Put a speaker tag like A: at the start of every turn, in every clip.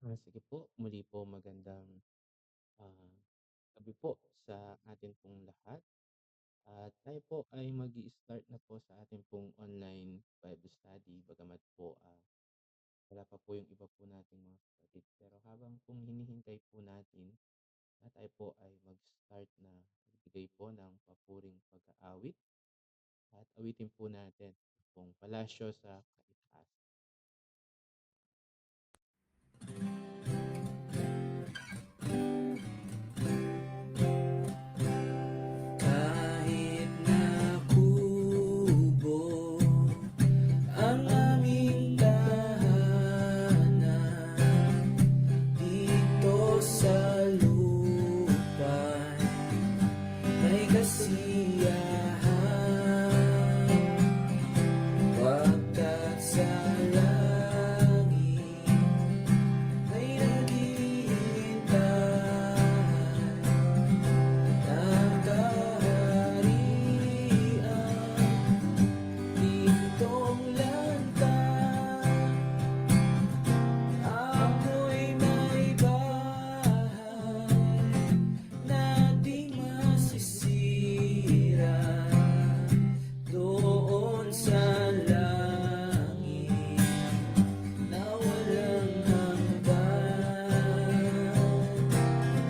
A: Sige po, muli po magandang ah, gabi po sa atin pong lahat. At tayo po ay mag start na po sa ating pong online Bible study. Bagamat po wala pa po yung iba po nating mga kapatid. Pero habang pong hinihintay po natin na tayo po ay mag-start na magbigay po ng papuring pag-aawit at awitin po natin pong palasyo sa kaitaasan.
B: Kahit na kubo ang aming tahanan dito sa lupa, may kasiyahan pagkat sa langit may naghihintay ng kaharian ditong lantan. Ako'y may bahay na di masisira doon sa langit na walang hanggan.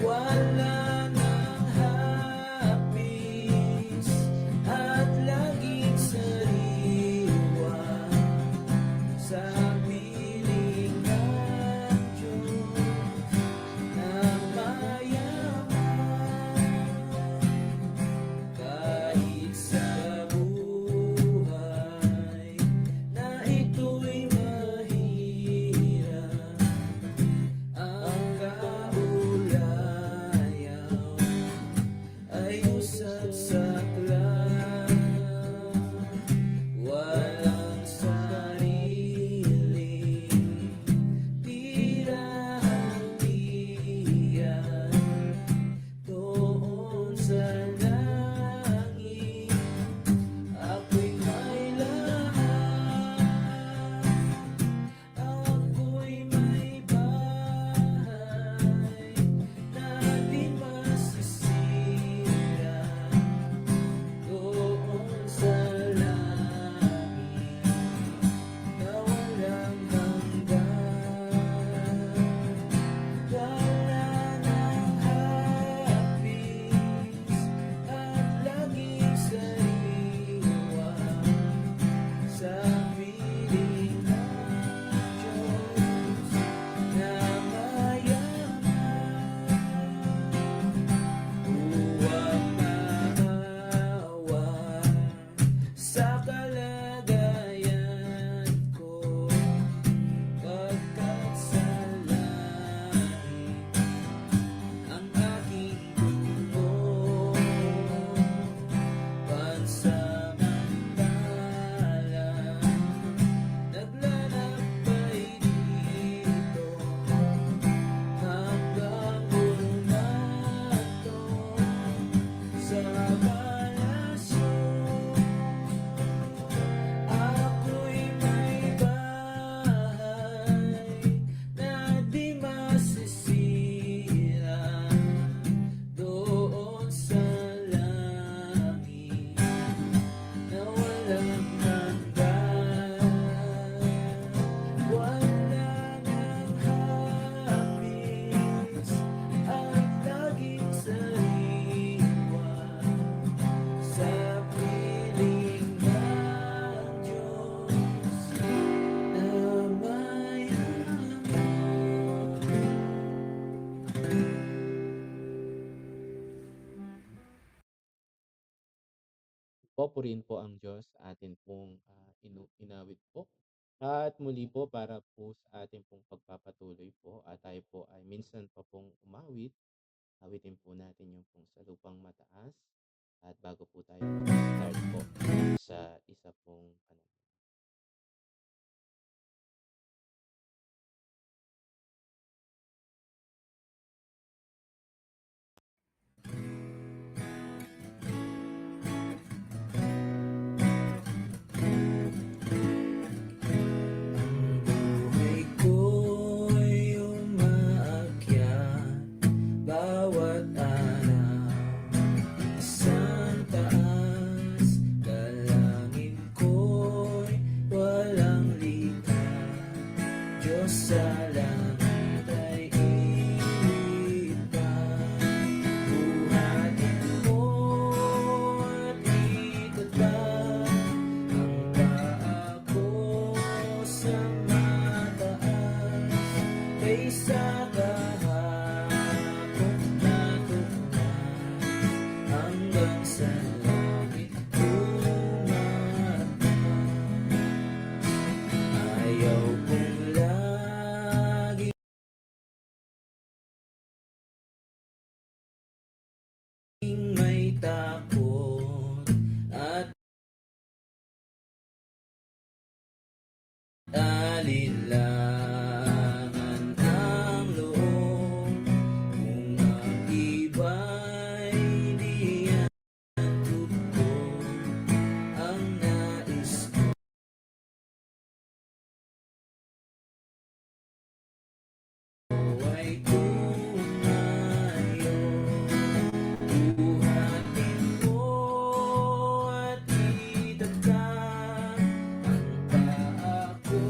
B: Wala nang hapis at laging sariwa sa piling ng Diyos na mayaman. Kahit sa buhay na ito'y mahirap, ang kaulayaw ay usad saklap. Walang sarili, tirahang tiyan doon sa langit. Ako'y may lahat, ako'y may bahay na di masisira doon sa langit na walang hanggan. Wala nang hapis at laging sariwa sa piling ng Diyos na mayaman. Huwag maawa sa kalagayan ko, pagkat sa langit ang aking tulong. Pansamantala naglalakbay dito hanggang humantong sa palasyo. Ako'y may bahay na di masisira doon sa langit na walang hanggan. Wala nang hapis at laging sariwa sa piling ng Diyos na mayaman.
A: Purihin po ang Diyos sa atin pong inawit po. At muli po para po sa ating pong pagpapatuloy po at tayo po ay minsan pa pong umawit, awitin po natin yung pong sa lupang mataas at bago po tayo mag-start po sa isa pong panalangin.
B: Buhay ko'y sa langit ay init pa. Buhatin mo at itatag ang paa ko sa mataas, kaysa kahapon na tuklas hanggang sa langit tumaas. Ayaw kong laging may takot at alinlangan ang loob, kung ang iba'y diyan tugtog. Ang nais ko ay tumayo. Buhatin mo at itatag ang paa ko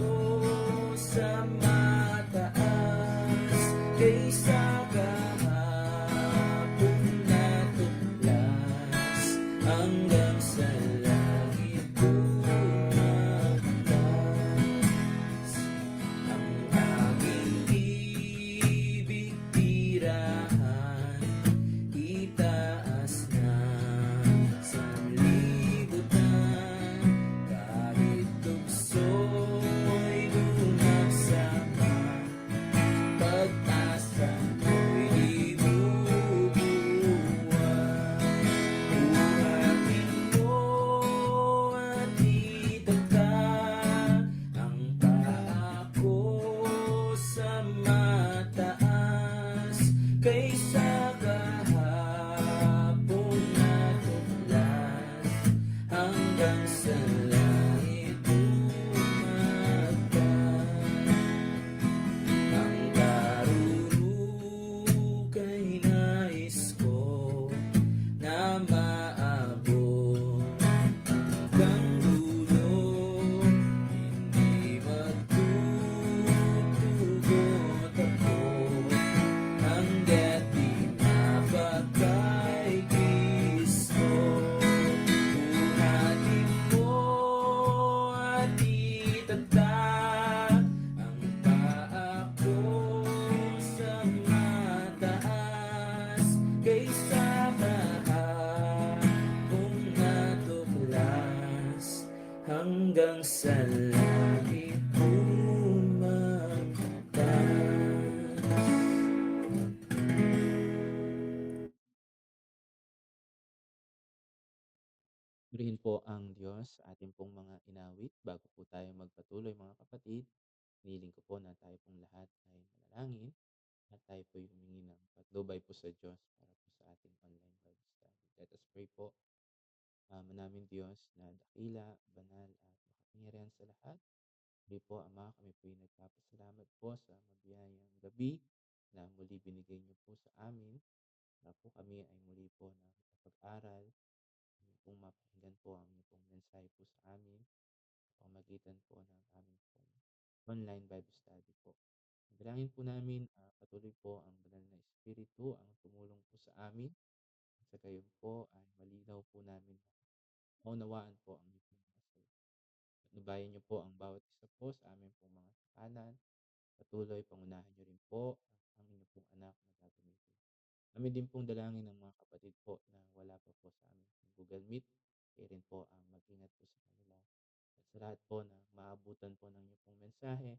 B: sa mataas, kaysa kahapon na tuklas hanggang sa langit tumaas. Ang aking ibig tirahan, itaas na sa libutan, kahit tukso'y bumagsak, pag-asa ko'y di bubuwag. Buhatin mo at itatag ang paa ko sa mataas, kaysa kahapon na tuklas hanggang sa langit tumagpas. Ang karurukay nais ko na maabot hanggang dulo, hindi magtutugot ako hanggat di mapagkay Kristo. Buhatin mo at itatag ang paa ko sa mataas, kaysa kahapon na tuklas hanggang sa langit tumagpas.
A: Purihin po ang Diyos sa ating pong mga inawit. Bago po tayo magpatuloy mga kapatid, hiniling ko po na tayo pong lahat ay manalangin at tayo po humingi ng patnubay po sa Diyos para po sa ating online Bible study. Let us pray po. Manaming Diyos na dakila, banal at makapangyarihan sa lahat. Muli po, Ama, kami po ay nagpapasalamat po sa mabiyayang gabi na muli binigay niyo po sa amin. Na po kami ay muli po na makapag-aral, kami pong mapakinggan po ang inyong pong mensahe po sa amin sa pamagitan po ng aming pong online Bible study po. Dalangin po namin patuloy po ang banal na Espiritu ang tumulong po sa amin. Sa gayon po ay malinaw po namin na maunawaan po ang inyong mga salita. Patnubayan niyo po ang bawat isa po sa aming pong mga takanan. Patuloy, pangunahan niyo rin po ang inyong pong anak na gagamitin. Kami din pong dalangin ng mga kapatid po na wala pa po sa aming Google Meet. Kayo rin po ang mag-ingat po sa kanila. At sa lahat po na maabutan po ng inyong pong mensahe,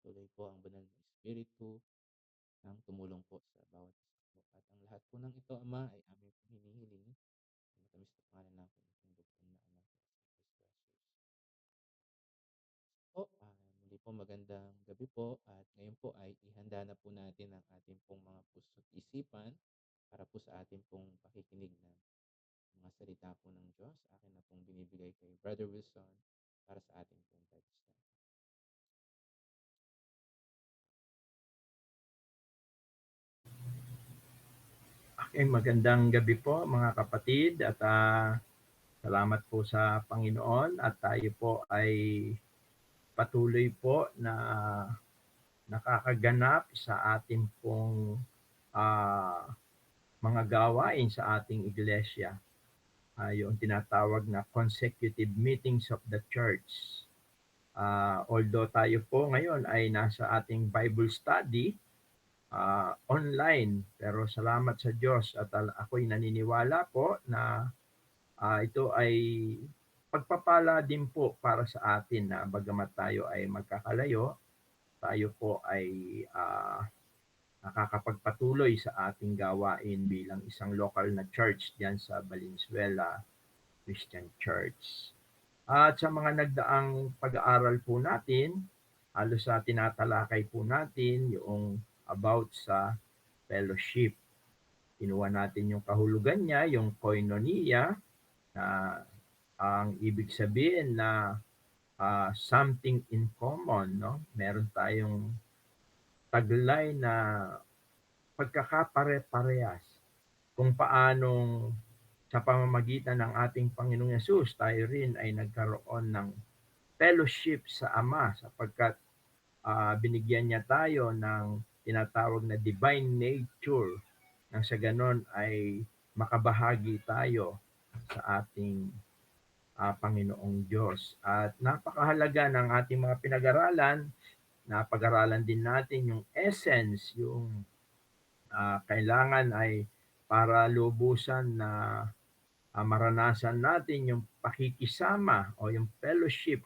A: tuloy po ang banal na Espiritu ang tumulong po sa bawat isa po. At ang lahat po ng ito, Ama, ay aming pong hinihiling sa matamis na pangalan ng pong bugtong na anak na si Kristo Jesus. Po, muli po magandang gabi po at ngayon po ay ihanda na po natin ang ating pong mga puso't isipan para po sa ating pong pakikinig ng mga salita po ng Diyos. Akin na pong binibigay kay Brother Wilson para sa ating pong Bible study.
C: Okay, magandang gabi po mga kapatid at salamat po sa Panginoon at tayo po ay patuloy po na nakakaganap sa ating pong mga gawain sa ating iglesia. Yung tinatawag na consecutive meetings of the church. Although tayo po ngayon ay nasa ating Bible study online, pero salamat sa Diyos at ako'y naniniwala po na ito ay pagpapala din po para sa atin na bagamat tayo ay magkakalayo, tayo po ay nakakapagpatuloy sa ating gawain bilang isang local na church diyan sa Valenzuela Christian Church. At sa mga nagdaang pag-aaral po natin, halos sa tinatalakay po natin yung about sa fellowship. Kinuha natin yung kahulugan niya, yung koinonia, na ang ibig sabihin na something in common, no? Meron tayong taglay na pagkakapare-parehas kung paanong sa pamamagitan ng ating Panginoong Yesus, tayo rin ay nagkaroon ng fellowship sa Ama sapagkat binigyan niya tayo ng tinatawag na divine nature nang sa ganon ay makabahagi tayo sa ating Panginoong Diyos. At napakahalaga ng ating mga pinag-aralan, napag-aralan din natin yung essence, yung kailangan ay para lubusan na maranasan natin yung pakikisama o yung fellowship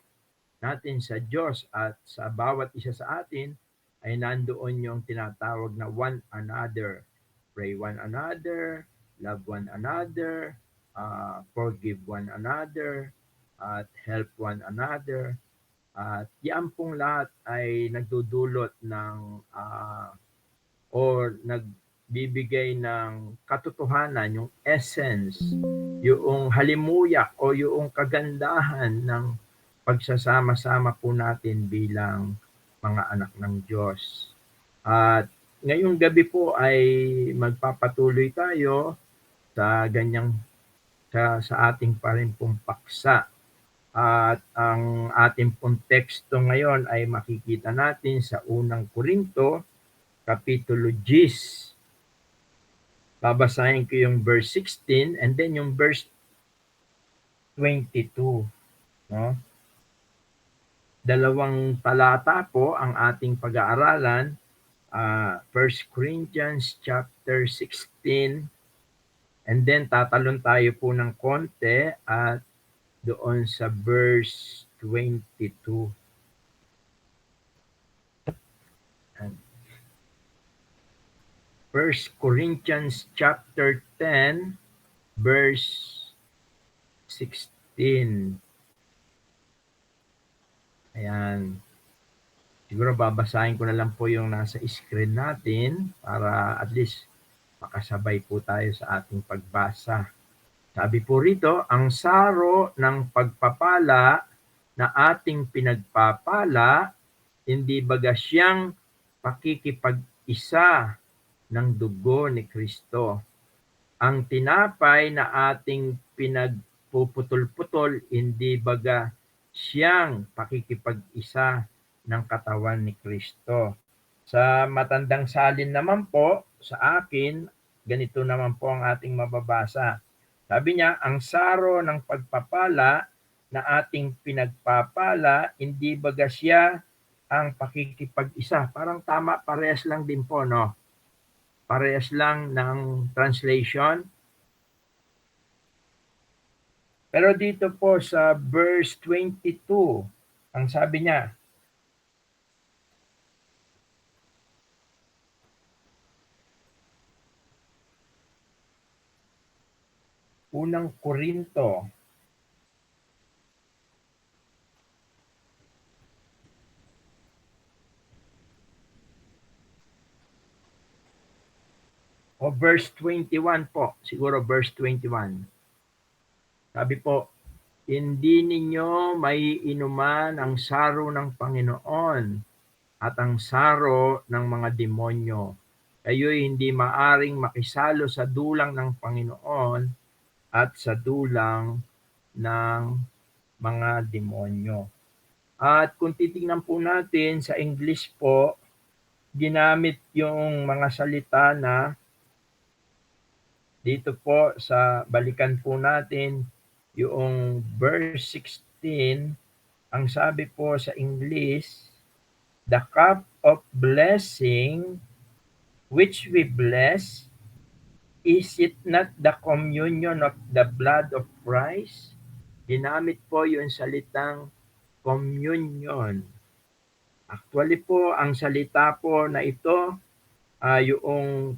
C: natin sa Diyos at sa bawat isa sa atin ay nandoon yung tinatawag na one another. Pray one another, love one another, forgive one another, at help one another. At yan pong lahat ay nagdudulot ng o nagbibigay ng katotohanan, yung essence, yung halimuyak o yung kagandahan ng pagsasama-sama po natin bilang mga anak ng Diyos. At ngayong gabi po ay magpapatuloy tayo sa ganyang sa ating pa rin pong paksa. At ang ating pong teksto ngayon ay makikita natin sa unang Korinto, Kapitulo 10. Babasahin ko yung verse 16 and then yung verse 22. No? Dalawang talata po ang ating pag-aaralan. 1 Corinthians chapter 16 and then tatalon tayo po ng konti at doon sa verse 22. 1 Corinthians chapter 10 verse 16. Ayan. Siguro babasahin ko na lang po yung nasa screen natin para at least makasabay po tayo sa ating pagbasa. Sabi po rito, ang saro ng pagpapala na ating pinagpapala, hindi baga siyang pakikipag-isa ng dugo ni Kristo. Ang tinapay na ating pinagpuputol-putol, hindi baga siyang pakikipag-isa ng katawan ni Kristo. Sa matandang salin naman po, sa akin, ganito naman po ang ating mababasa. Sabi niya, ang saro ng pagpapala na ating pinagpapala, hindi baga siya ang pakikipag-isa. Parang tama, parehas lang din po, no? Parehas lang ng translation. Pero dito po sa verse 22, ang sabi niya, unang Korinto, o verse 21 po, siguro verse 21. Sabi po, hindi ninyo may inuman ang saro ng Panginoon at ang saro ng mga demonyo. Kayo'y hindi maaring makisalo sa dulang ng Panginoon at sa dulang ng mga demonyo. At kung titingnan po natin sa English po, ginamit yung mga salita na dito po sa balikan po natin yung verse 16, ang sabi po sa English, the cup of blessing which we bless, is it not the communion of the blood of Christ? Ginamit po yung salitang communion. Actually po, ang salita po na ito, yung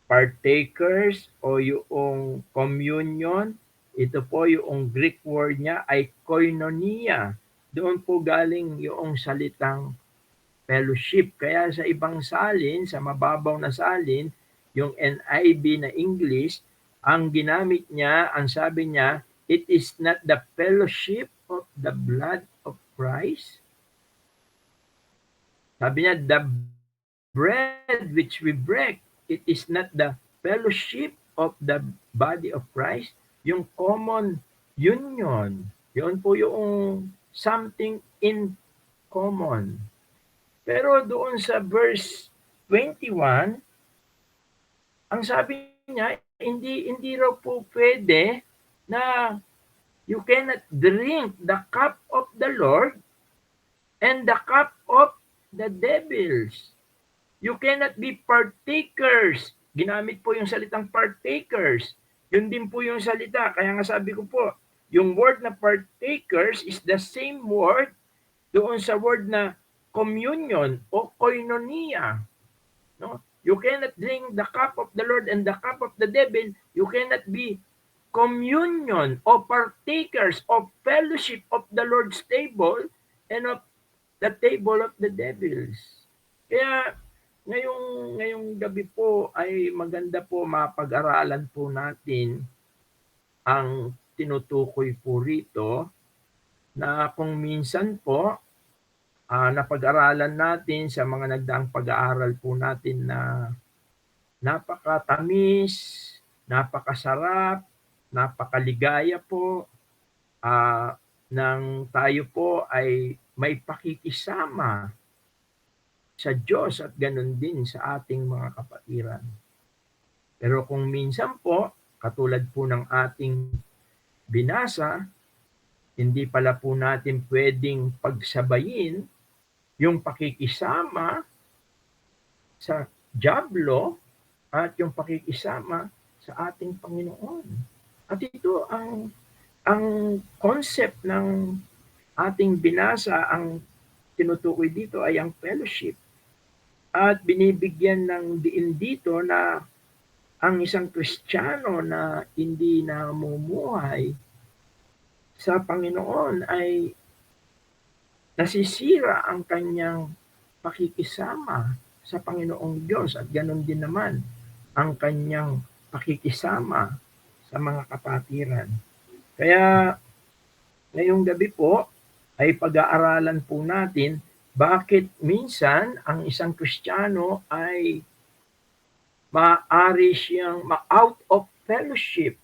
C: partakers o yung communion, ito po yung Greek word niya ay koinonia. Doon po galing yung salitang fellowship. Kaya sa ibang salin, sa mababaw na salin, yung NIV na English, ang ginamit niya, ang sabi niya, it is not the fellowship of the blood of Christ. Sabi niya, the bread which we break, it is not the fellowship of the body of Christ, yung common union. Yun po yung something in common. Pero doon sa verse 21, ang sabi niya, hindi raw po pwede na you cannot drink the cup of the Lord and the cup of the devils. You cannot be partakers. Ginamit po yung salitang partakers. Yun din po yung salita. Kaya nga sabi ko po, yung word na partakers is the same word doon sa word na communion o koinonia. No? You cannot drink the cup of the Lord and the cup of the devil. You cannot be communion o partakers of fellowship of the Lord's table and of the table of the devils. Kaya ngayong gabi po ay maganda po mapag-aralan po natin ang tinutukoy po rito na kung minsan po napag-aralan natin sa mga nagdaang pag-aaral po natin na napakatamis, napakasarap, napakaligaya po nang tayo po ay may pakikisama sa Diyos at ganun din sa ating mga kapatiran. Pero kung minsan po, katulad po ng ating binasa, hindi pala po natin pwedeng pagsabayin yung pakikisama sa dyablo at yung pakikisama sa ating Panginoon. At ito ang concept ng ating binasa, ang tinutukoy dito ay ang fellowship. At binibigyan ng diin dito na ang isang Kristiyano na hindi namumuhay sa Panginoon ay nasisira ang kanyang pakikisama sa Panginoong Diyos at ganon din naman ang kanyang pakikisama sa mga kapatiran. Kaya ngayong gabi po ay pag-aaralan po natin bakit minsan ang isang Kristiyano ay maaari siyang ma-out of fellowship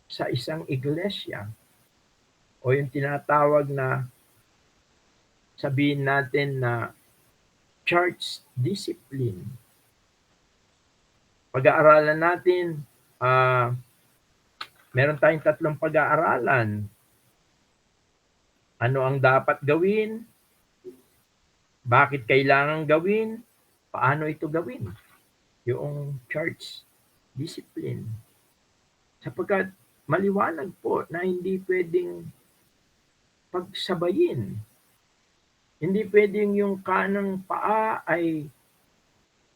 C: sa isang iglesia o yung tinatawag na sabihin natin na church discipline. Pag-aaralan natin, meron tayong 3 pag-aaralan. Ano ang dapat gawin? Bakit kailangan gawin? Paano ito gawin? Yung church discipline. Sapagkat maliwanag po na hindi pwedeng pagsabayin. Hindi pwedeng yung kanang paa ay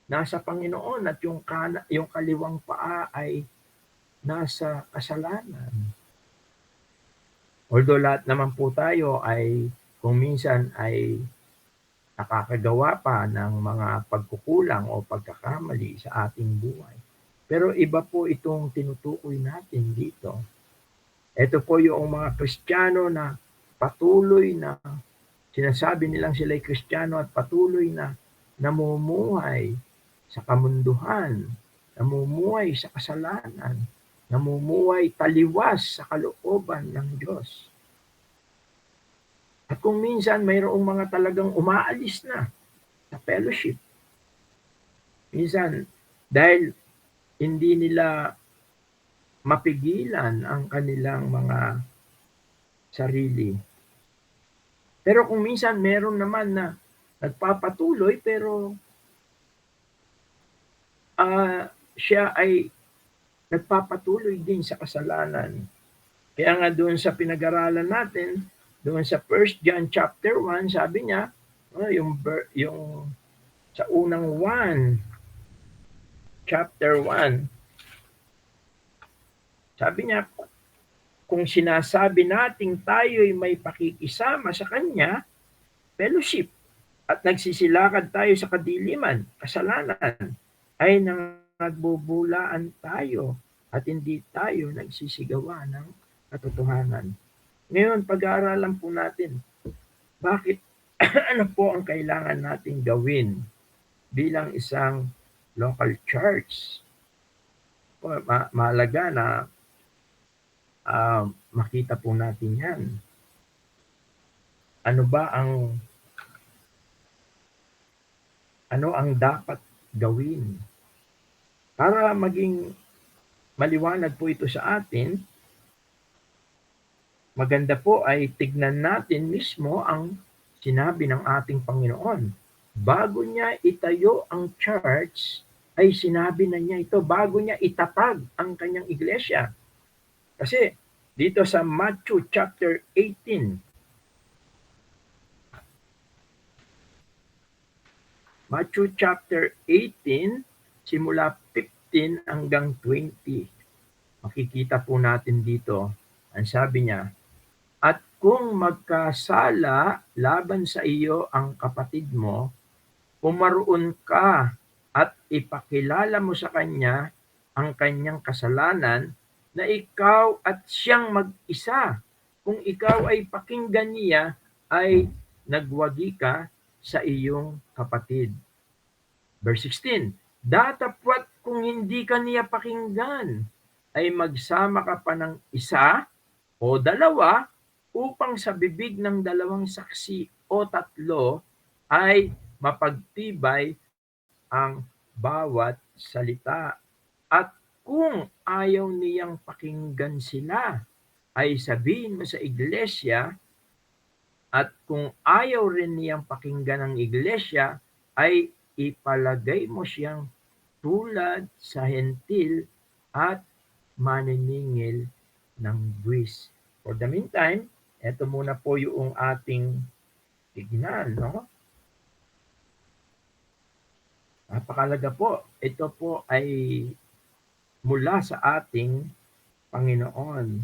C: nasa Panginoon at yung kaliwang paa ay nasa kasalanan. Although lahat naman po tayo ay kung minsan ay nakakagawa pa ng mga pagkukulang o pagkakamali sa ating buhay. Pero iba po itong tinutukoy natin dito. Ito po yung mga Kristiyano na patuloy na sinasabi nilang sila'y Kristiyano at patuloy na namumuhay sa kamunduhan, namumuhay sa kasalanan, namumuhay taliwas sa kalooban ng Diyos. At kung minsan mayroong mga talagang umaalis na sa fellowship. Minsan, dahil hindi nila mapigilan ang kanilang mga sarili. Pero kung minsan meron naman na nagpapatuloy pero siya ay nagpapatuloy din sa kasalanan. Kaya nga doon sa pinag-aralan natin, doon sa 1 John chapter 1, sabi niya, yung sa unang 1, chapter 1, sabi niya, kung sinasabi nating tayo'y may pakikisama sa Kanya, fellowship, at nagsisilakad tayo sa kadiliman, kasalanan, ay nagbubulaan tayo at hindi tayo nagsisigawa ng katotohanan. Ngayon, pag-aaralan po natin, bakit ano po ang kailangan nating gawin bilang isang local church? Mahalaga na makita po natin yan. Ano ang dapat gawin? Para maging maliwanag po ito sa atin, maganda po ay tignan natin mismo ang sinabi ng ating Panginoon. Bago niya itayo ang church, ay sinabi na niya ito, bago niya itatag ang kanyang iglesia. Kasi dito sa Matthew chapter 18, Matthew chapter 18, simula 15 hanggang 20. Makikita po natin dito, ang sabi niya, at kung magkasala laban sa iyo ang kapatid mo, pumaroon ka at ipakilala mo sa kanya ang kanyang kasalanan na ikaw at siyang mag-isa. Kung ikaw ay pakinggan niya, ay nagwagi ka sa iyong kapatid. Verse 16, datapwat kung hindi ka niya pakinggan, ay magsama ka pa ng isa o dalawa upang sa bibig ng dalawang saksi o tatlo ay mapagtibay ang bawat salita. At kung ayaw niyang pakinggan sila, ay sabihin mo sa iglesia, at kung ayaw rin niyang pakinggan ang iglesia, ay ipalagay mo siyang tulad sa hentil at maniningil ng buwis. For the meantime, ito muna po yung ating tignan, no? Napakalaga po. Ito po ay mula sa ating Panginoon.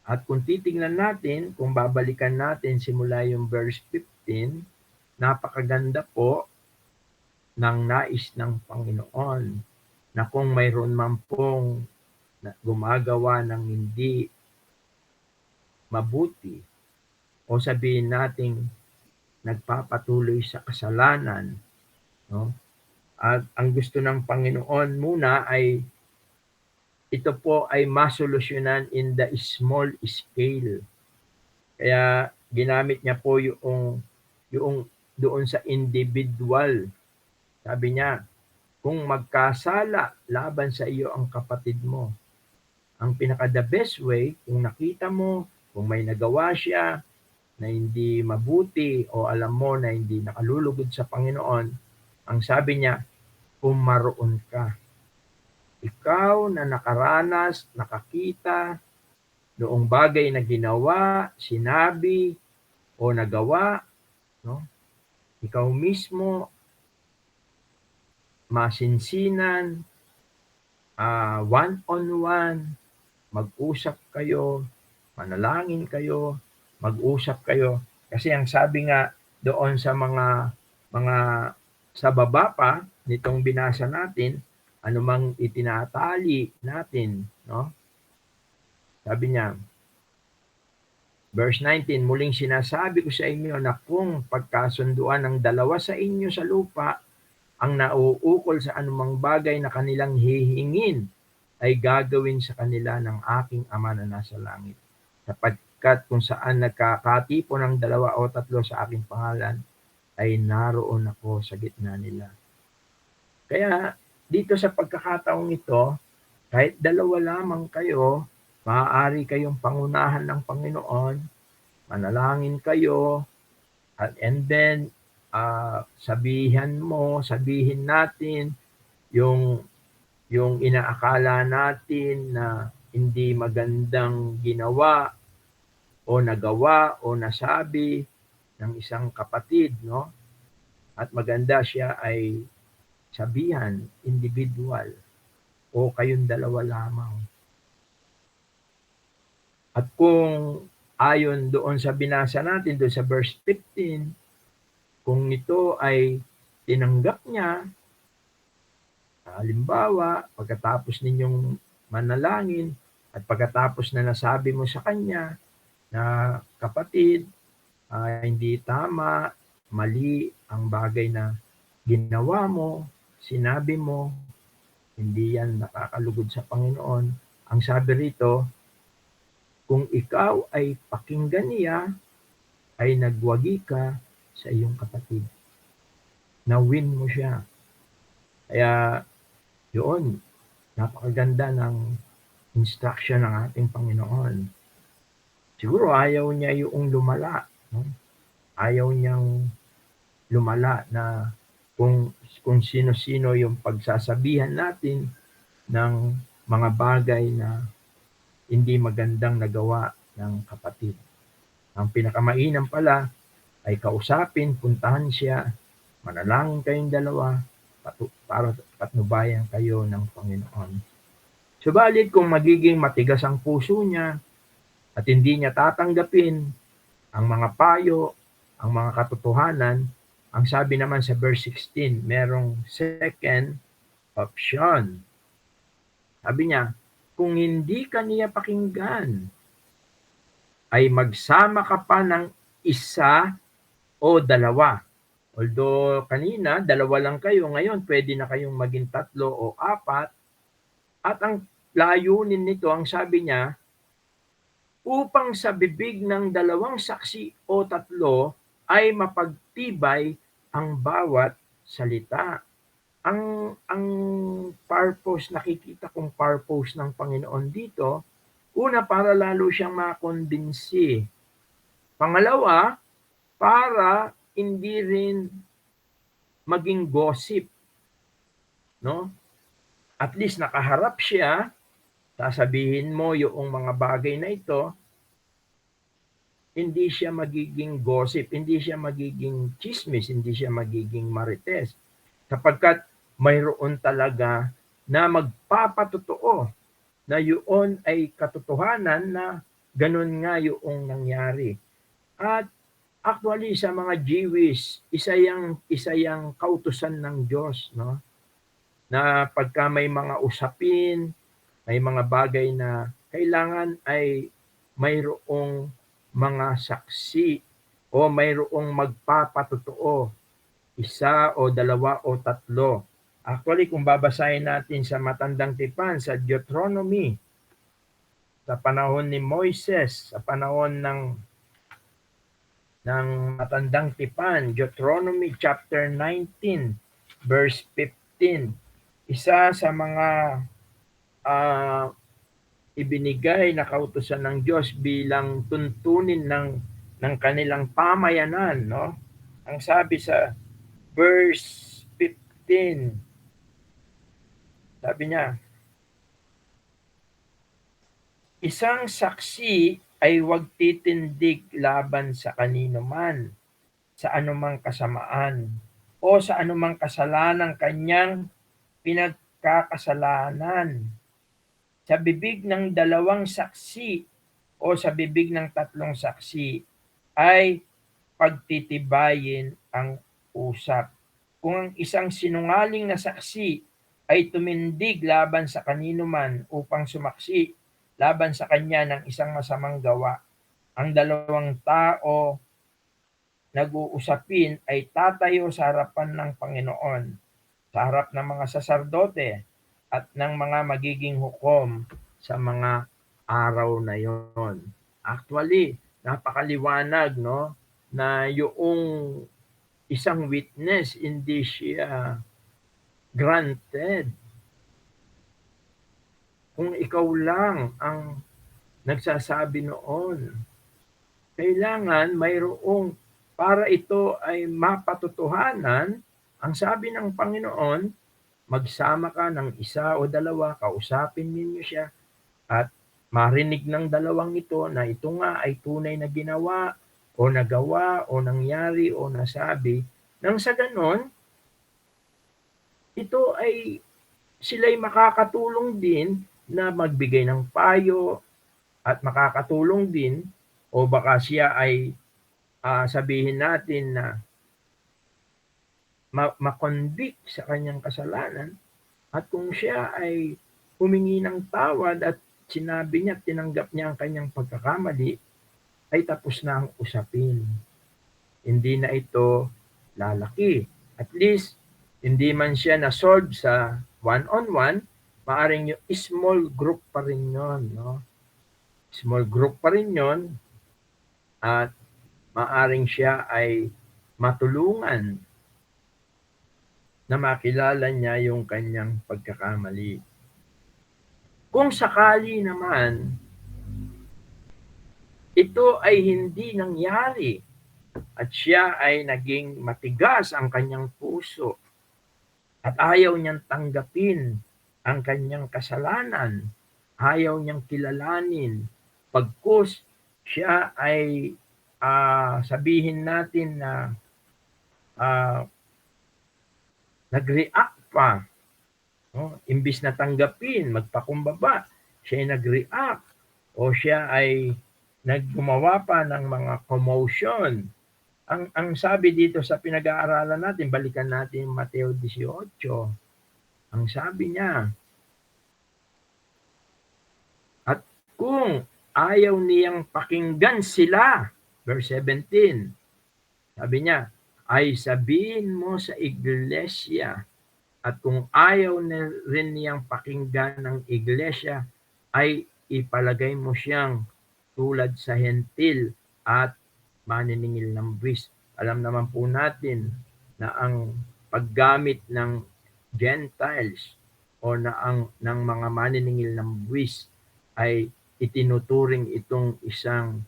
C: At kung titingnan natin, kung babalikan natin simula yung verse 15, napakaganda po ng nais ng Panginoon na kung mayroon man pong gumagawa ng hindi mabuti o sabihin nating nagpapatuloy sa kasalanan, no? At ang gusto ng Panginoon muna ay ito po ay masolusyonan in the small scale. Kaya ginamit niya po yung doon sa individual. Sabi niya, kung magkasala laban sa iyo ang kapatid mo, ang pinaka-the best way, kung nakita mo, kung may nagawa siya na hindi mabuti o alam mo na hindi nakalulugod sa Panginoon, ang sabi niya, pumaroon ka. Ikaw na nakaranas, nakakita, noong bagay na ginawa, sinabi, o nagawa, no? Ikaw mismo, masinsinan, one-on-one, mag-usap kayo, manalangin kayo, mag-usap kayo. Kasi ang sabi nga doon sa mga sa baba pa nitong binasa natin, anumang itinatali natin, no? Sabi niya, verse 19, muling sinasabi ko sa inyo na kung pagkasunduan ng dalawa sa inyo sa lupa, ang nauukol sa anumang bagay na kanilang hihingin, ay gagawin sa kanila ng aking Ama na nasa langit. Sapagkat kung saan nagkakatipon ng dalawa o tatlo sa aking pangalan, ay naroon ako sa gitna nila. Kaya dito sa pagkakataong ito, kahit dalawa lamang kayo, maaari kayong pangunahan ng Panginoon, manalangin kayo, and then sabihin natin yung inaakala natin na hindi magandang ginawa o nagawa o nasabi ng isang kapatid, no? At maganda siya ay sabihan, individual, o kayong dalawa lamang. At kung ayon doon sa binasa natin, doon sa verse 15, kung ito ay tinanggap niya, halimbawa, pagkatapos ninyong manalangin, at pagkatapos na nasabi mo sa kanya na kapatid, hindi tama, mali ang bagay na ginawa mo, sinabi mo, hindi yan nakakalugod sa Panginoon. Ang sabi rito, kung ikaw ay pakinggan niya, ay nagwagi ka sa iyong kapatid. Na-win mo siya. Kaya yun, napakaganda ng instruction ng ating Panginoon. Siguro ayaw niya yung lumala. No? Ayaw niyang lumala na kung sino-sino yung pagsasabihan natin ng mga bagay na hindi magandang nagawa ng kapatid. Ang pinakamainam pala ay kausapin, puntahan siya, manalangin kayong dalawa para patnubayan kayo ng Panginoon. Subalit kung magiging matigas ang puso niya at hindi niya tatanggapin ang mga payo, ang mga katotohanan, ang sabi naman sa verse 16, merong second option. Sabi niya, kung hindi ka niya pakinggan, ay magsama ka pa ng isa o dalawa. Although kanina, dalawa lang kayo, ngayon pwede na kayong maging 3 o 4. At ang layunin nito, ang sabi niya, upang sa bibig ng 2 saksi o 3 ay mapagtibay ang bawat salita. Ang purpose, nakikita kong purpose ng Panginoon dito, una, para lalo siyang makonbinsi. Pangalawa, para hindi rin maging gossip. No? At least nakaharap siya, sasabihin mo yung mga bagay na ito, hindi siya magiging gossip, hindi siya magiging chismis, hindi siya magiging marites. Sapagkat mayroon talaga na magpapatotoo na yun ay katotohanan na ganun nga yung nangyari. At actually sa mga Jewish, isa yang kautusan ng Diyos, no? Na pagka may mga usapin, may mga bagay na kailangan ay mayroong mga saksi o mayroong magpapatotoo, 1 o 2 o 3. Actually, kung babasahin natin sa Matandang Tipan, sa Deuteronomy, sa panahon ni Moises, sa panahon ng Matandang Tipan, Deuteronomy chapter 19, verse 15, isa sa mga ibinigay na kautusan ng Diyos bilang tuntunin ng kanilang pamayanan, no? Ang sabi sa verse 15, sabi niya, isang saksi ay huwag titindig laban sa kanino man, sa anumang kasamaan, o sa anumang kasalanang kanyang pinagkakasalanan. Sa bibig ng 2 saksi o sa bibig ng 3 saksi ay pagtitibayin ang usap. Kung ang isang sinungaling na saksi ay tumindig laban sa kanino man upang sumaksi laban sa kanya ng isang masamang gawa, ang 2 tao nag-uusapin ay tatayo sa harapan ng Panginoon, sa harap ng mga saserdote at ng mga magiging hukom sa mga araw na yon. Actually, napakaliwanag, no, na yung isang witness, hindi siya granted. Kung ikaw lang ang nagsasabi noon, kailangan mayroong para ito ay mapatotohanan, ang sabi ng Panginoon, magsama ka ng isa o dalawa, kausapin ninyo siya at marinig ng dalawang ito na ito nga ay tunay na ginawa o nagawa o nangyari o nasabi, nang sa ganon, ito ay sila'y makakatulong din na magbigay ng payo at makakatulong din o baka siya ay sabihin natin na ma-convict sa kanyang kasalanan at kung siya ay humingi ng tawad at sinabi niya at tinanggap niya ang kanyang pagkakamali, ay tapos na ang usapin. Hindi na ito lalaki. At least, hindi man siya na-solve sa one-on-one, maaring yung small group pa rin yun. No? Small group pa rin yun at maaring siya ay matulungan na makilala niya yung kanyang pagkakamali. Kung sakali naman, ito ay hindi nangyari at siya ay naging matigas ang kanyang puso at ayaw niyang tanggapin ang kanyang kasalanan, ayaw niyang kilalanin, pagkus siya ay sabihin natin na nag-react pa, no? Imbis na tanggapin, magpakumbaba, siya ay nag-react o siya ay naggumawa pa ng mga commotion. Ang sabi dito sa pinag-aaralan natin, balikan natin Mateo 18. Ang sabi niya, at kung ayaw niyang pakinggan sila, verse 17, sabi niya, ay sabihin mo sa iglesia at kung ayaw na rin niyang pakinggan ng iglesia, ay ipalagay mo siyang tulad sa hentil at maniningil ng buwis. Alam naman po natin na ang paggamit ng Gentiles o ng mga maniningil ng buwis ay itinuturing itong isang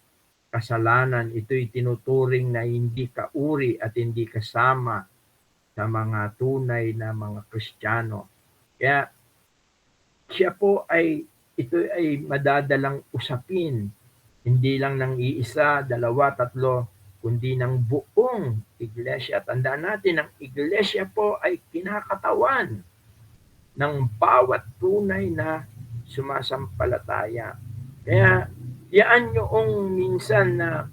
C: kasalanan. Ito'y tinuturing na hindi kauri at hindi kasama sa mga tunay na mga Kristiyano. Kaya siya po ito ay madadalang usapin, hindi lang ng iisa, dalawa, tatlo, kundi ng buong iglesia. Tandaan natin, ang iglesia po ay kinakatawan ng bawat tunay na sumasampalataya. Kaya yan yung minsan na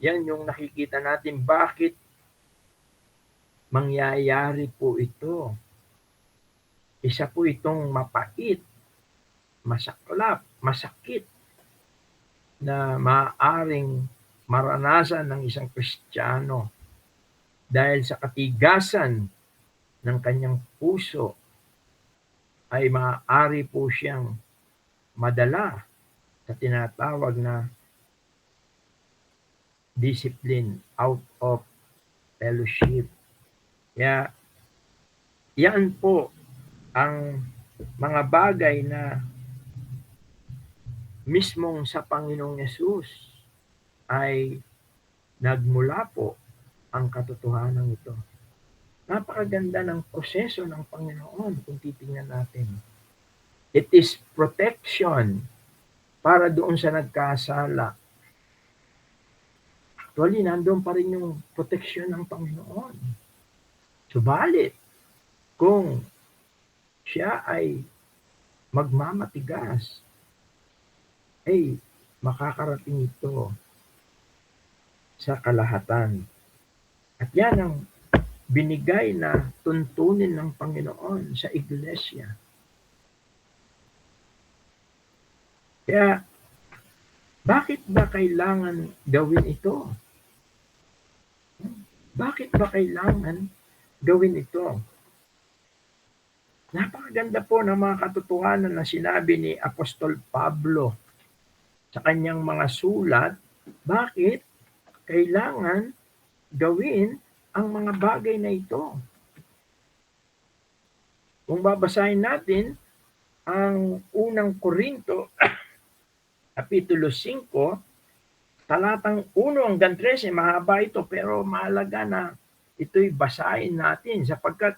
C: yan yung nakikita natin bakit mangyayari po ito. Isa po itong mapait, masaklap, masakit na maaaring maranasan ng isang Kristiyano dahil sa katigasan ng kanyang puso ay maaari po siyang madala sa tinatawag na discipline out of fellowship. Kaya yan po ang mga bagay na mismong sa Panginoong Yesus ay nagmula po ang katotohanan ito. Napakaganda ng proseso ng Panginoon kung titingnan natin. It is protection para doon sa nagkasala. Actually, nandun pa rin yung protection ng Panginoon. Subalit, kung siya ay magmamatigas, ay makakarating ito sa kalahatan. At yan ang binigay na tuntunin ng Panginoon sa iglesia. Kaya, bakit ba kailangan gawin ito? Bakit ba kailangan gawin ito? Napakaganda po ng mga katotohanan na sinabi ni Apostol Pablo sa kanyang mga sulat. Bakit kailangan gawin ang mga bagay na ito. Kung babasahin natin ang unang Korinto, Kapitulo 5, talatang 1 hanggang 13, mahaba ito pero mahalaga na ito'y basahin natin sapagkat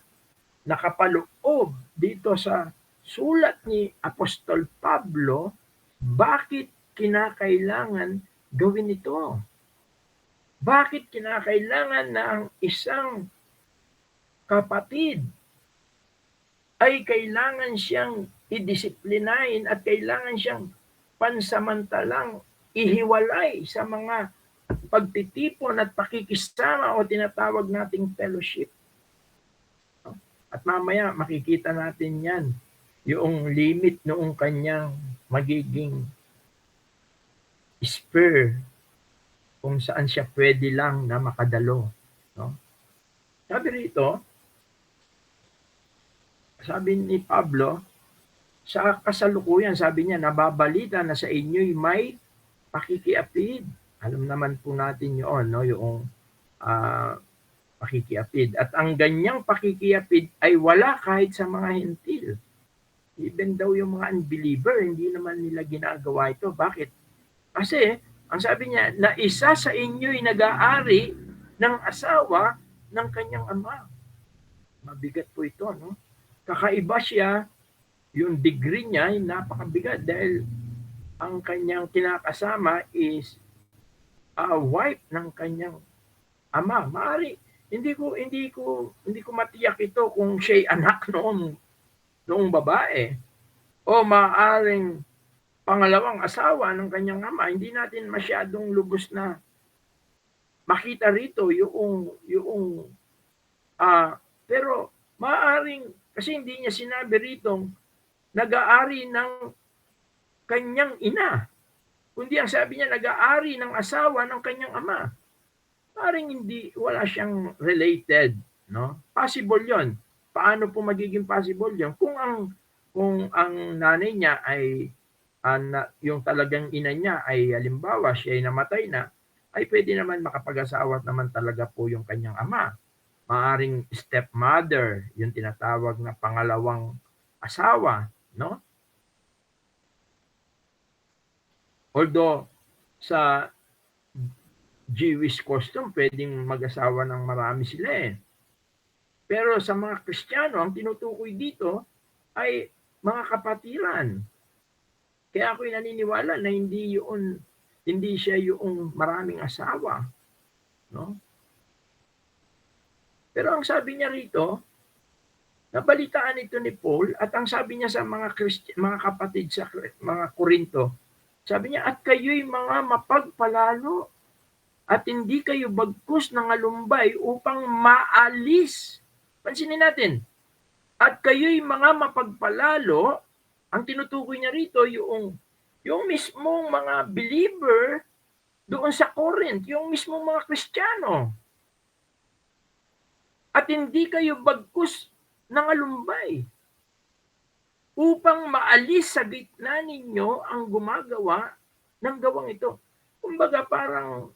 C: nakapaloob dito sa sulat ni Apostol Pablo, bakit kinakailangan gawin ito? Bakit kinakailangan na ang isang kapatid ay kailangan siyang idisiplinahin at kailangan siyang pansamantalang ihiwalay sa mga pagtitipon at pakikisama o tinatawag nating fellowship. At mamaya makikita natin yan, yung limit noong kanyang magiging spur kung saan siya pwede lang na makadalo. No? Sabi rito, sabi ni Pablo, sa kasalukuyan, sabi niya, nababalita na sa inyo'y may pakikiapid. Alam naman po natin yun, no? Yung pakikiapid. At ang ganyang pakikiapid ay wala kahit sa mga hentil. Even daw yung mga unbeliever, hindi naman nila ginagawa ito. Bakit? Kasi, ang sabi niya, na isa sa inyo'y nag-aari ng asawa ng kanyang ama. Mabigat po ito, no? Kakaiba siya, yung degree niya ay napakabigat dahil ang kanyang kinakasama is a wife ng kanyang ama. Maari, hindi ko matiyak ito kung siya'y anak noong babae o maaring pangalawang asawa ng kanyang ama. Hindi natin masyadong lubos na makita rito pero maaring kasi hindi niya sinabi rito nag-aari ng kanyang ina. Kundi ang sabi niya nag-aari ng asawa ng kanyang ama. Parang wala siyang related, no? Possible 'yon. Paano po magiging possible 'yon? Kung ang nanay niya ay yung talagang ina niya ay halimbawa siya ay namatay na, ay pwede naman makapag-asawa naman talaga po yung kanyang ama. Maaring stepmother, yung tinatawag na pangalawang asawa, no? Although sa Jewish custom, pwedeng mag-asawa ng marami sila eh. Pero sa mga Kristiyano, ang tinutukoy dito ay mga kapatiran. Kaya ako'y naniniwala na hindi siya yung maraming asawa, no? Pero ang sabi niya rito, nabalitaan ito ni Paul at ang sabi niya sa mga kapatid sa mga Korinto, sabi niya, at kayo'y mga mapagpalalo at hindi kayo bagkus ng alumbay upang maalis. Pansinin natin, at kayo'y mga mapagpalalo, ang tinutukoy niya rito yung mismong mga believer doon sa Corinth, yung mismong mga Kristiyano. At hindi kayo bagkus ng alumbay upang maalis sa gitna ninyo ang gumagawa ng gawang ito. Kumbaga parang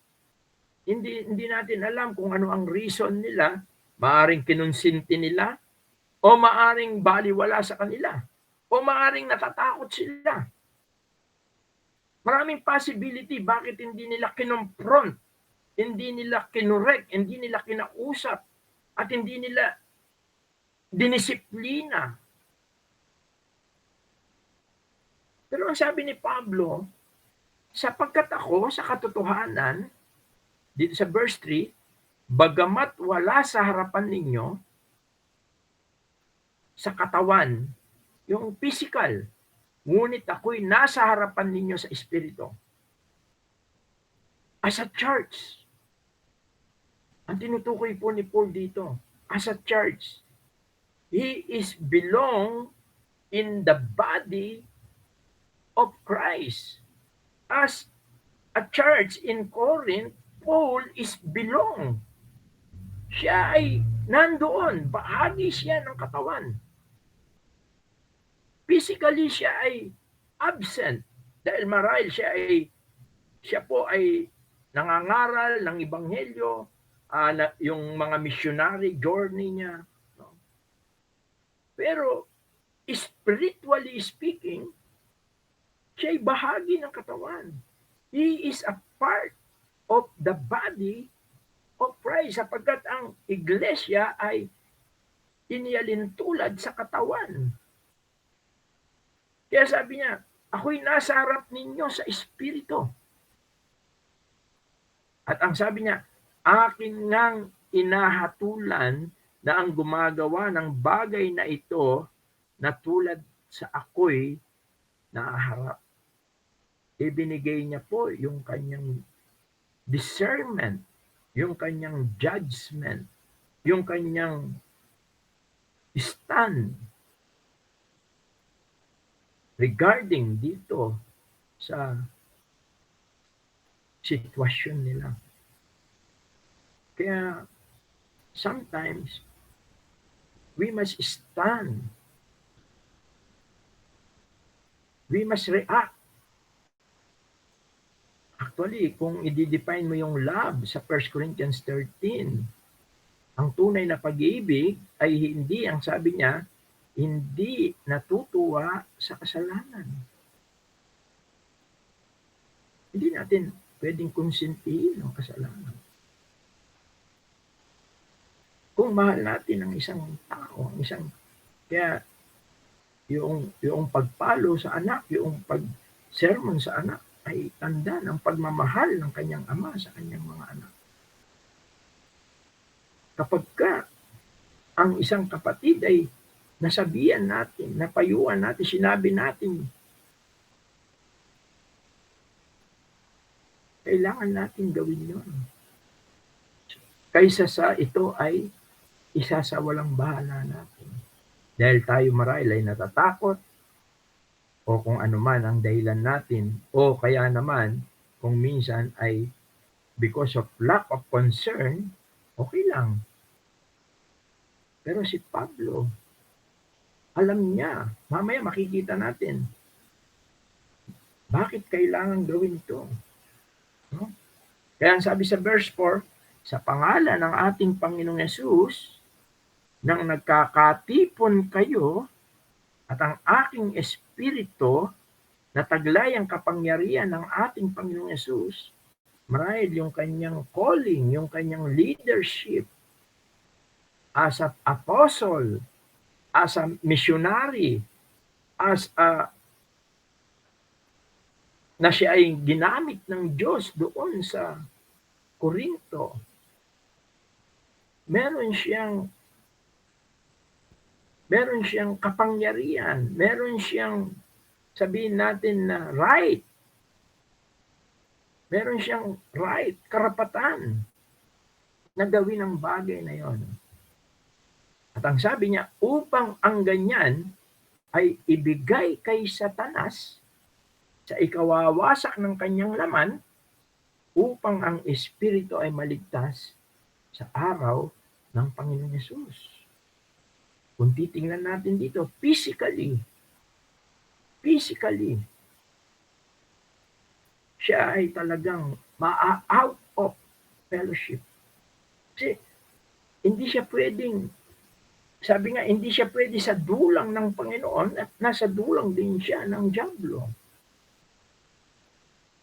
C: hindi natin alam kung ano ang reason nila, maaring kinonsinti nila, o maaring baliwala sa kanila, o maaring natatakot sila. Maraming possibility bakit hindi nila kinonfront, hindi nila kinorek, hindi nila kinausap, at hindi nila dinisiplina. Pero ang sabi ni Pablo, sapagkat ako sa katotohanan, dito sa verse 3, bagamat wala sa harapan ninyo, sa katawan, yung physical, ngunit ako'y nasa harapan ninyo sa espiritu. As a church, ang tinutukoy po ni Paul dito, as a church, he is belong in the body of Christ. As a church in Corinth, Paul is belong. Siya ay nandoon, bahagi siya ng katawan. Physically siya ay absent dahil marahil siya po ay nangangaral ng ebanghelyo yung mga missionary journey niya. No? Pero spiritually speaking, siya'y bahagi ng katawan. He is a part of the body of Christ sapagkat ang iglesia ay inialintulad sa katawan. Kaya sabi niya, ako'y nasa harap ninyo sa espiritu. At ang sabi niya, akin ngang inahatulan na ang gumagawa ng bagay na ito na tulad sa ako'y nahaharap. Ibinigay niya po yung kanyang discernment, yung kanyang judgment, yung kanyang stand regarding dito sa sitwasyon nila. Kaya sometimes we must stand. We must react. Actually, kung i-define mo yung love sa 1 Corinthians 13, ang tunay na pag-ibig ay hindi, ang sabi niya, hindi natutuwa sa kasalanan. Hindi natin pwedeng konsentihin ang kasalanan. Kung mahal natin ang isang tao, kaya yung pagpalo sa anak, yung pag-sermon sa anak, ay tanda ng pagmamahal ng kanyang ama sa kanyang mga anak. Kapag ang isang kapatid ay nasabihan natin, napayuan natin, sinabi natin, kailangan natin gawin yun. Kaysa sa ito ay isa sa walang bahala natin. Dahil tayo marahil ay natatakot, o kung ano man ang dahilan natin, o kaya naman kung minsan ay because of lack of concern, okay lang. Pero si Pablo, alam niya, mamaya makikita natin, bakit kailangan gawin ito? No? Kaya ang sabi sa verse 4, sa pangalan ng ating Panginoong Yesus, nang nagkakatipon kayo, at ang aking espiritu na taglay ang kapangyarihan ng ating Panginoong Yesus, marahil yung kanyang calling, yung kanyang leadership as an apostle, as a missionary, as a na siya ay ginamit ng Diyos doon sa Corinto. Meron siyang kapangyarihan, meron siyang, sabihin natin na right. Meron siyang right, karapatan na gawin ang bagay na yon. At ang sabi niya, upang ang ganyan ay ibigay kay Satanas sa ikawawasak ng kanyang laman, upang ang espiritu ay maligtas sa araw ng Panginoon Yesus. Kung titingnan natin dito, physically, siya ay talagang out of fellowship. Kasi hindi siya pwedeng, sabi nga, hindi siya pwede sa dulang ng Panginoon at nasa dulang din siya ng dyablo.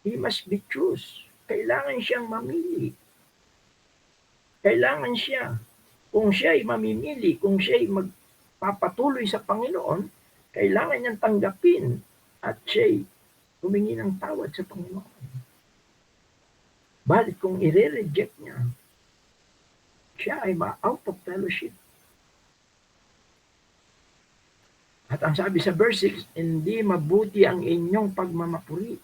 C: He must be choose. Kailangan siyang mamili. Kailangan siya, kung siya ay mamimili, kung siya ay magpapatuloy sa Panginoon, kailangan niyang tanggapin at siya ay humingi ng tawad sa Panginoon. Balit kung i-reject niya, siya ay out of fellowship. At ang sabi sa verse 6, hindi mabuti ang inyong pagmamapuri.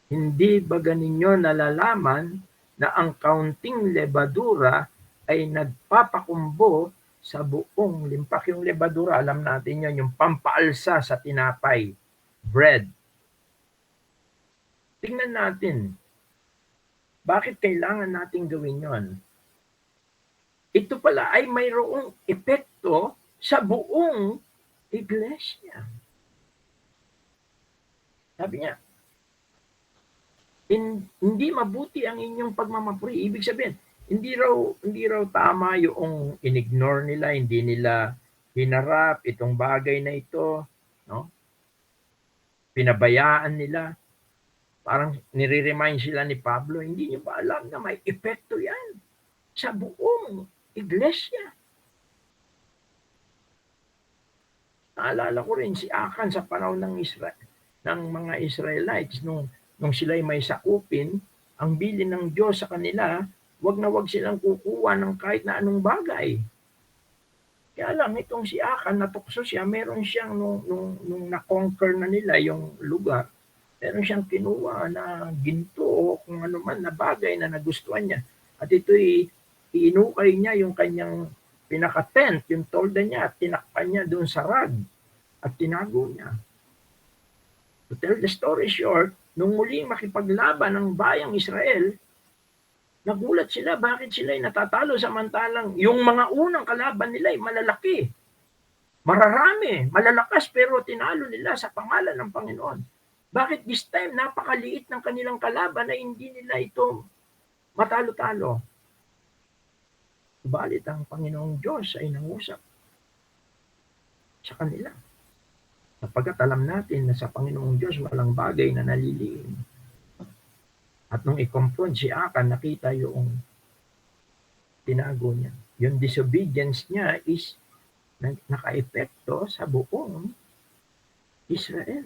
C: Hindi ba ganinyo nalalaman na ang kaunting lebadura ay nagpapakumbo sa buong limpak? Yung lebadura, alam natin yan, yung pampaalsa sa tinapay, bread. Tingnan natin, bakit kailangan natin gawin yon? Ito pala ay mayroong epekto sa buong iglesia. Sabi niya, hindi mabuti ang inyong pagmamapuri. Ibig sabihin, hindi raw tama yung inignore nila, hindi nila hinarap itong bagay na ito, no? Pinabayaan nila. Parang nire-remind sila ni Pablo, hindi niyo ba alam na may epekto yan sa buong iglesia? Naalala ko rin si Akan sa panahon ng mga Israelites nung sila'y may sakupin, ang bilin ng Diyos sa kanila, wag na wag silang kukuha ng kahit na anong bagay. Kaya lang itong si Akan, natukso siya, meron siyang nung na-conquer na nila yung lugar, meron siyang kinuha na ginto o kung ano man na bagay na nagustuhan niya. At ito'y iinukay niya yung kanyang pinaka-tent, yung tolda niya, at tinakpan niya doon sa rag at tinago niya. To tell the story short, nung muling makipaglaban ng bayang Israel, nagulat sila bakit sila'y natatalo samantalang yung mga unang kalaban nila ay malalaki, mararami, malalakas, pero tinalo nila sa pangalan ng Panginoon. Bakit this time napakaliit ng kanilang kalaban na hindi nila ito matalo-talo? Subalit ang Panginoong Diyos ay nangusap sa kanila. Sapagkat alam natin na sa Panginoong Diyos walang bagay na naliliin. At nung i-confront si Akan, nakita yung tinago niya. Yung disobedience niya is naka-epekto sa buong Israel.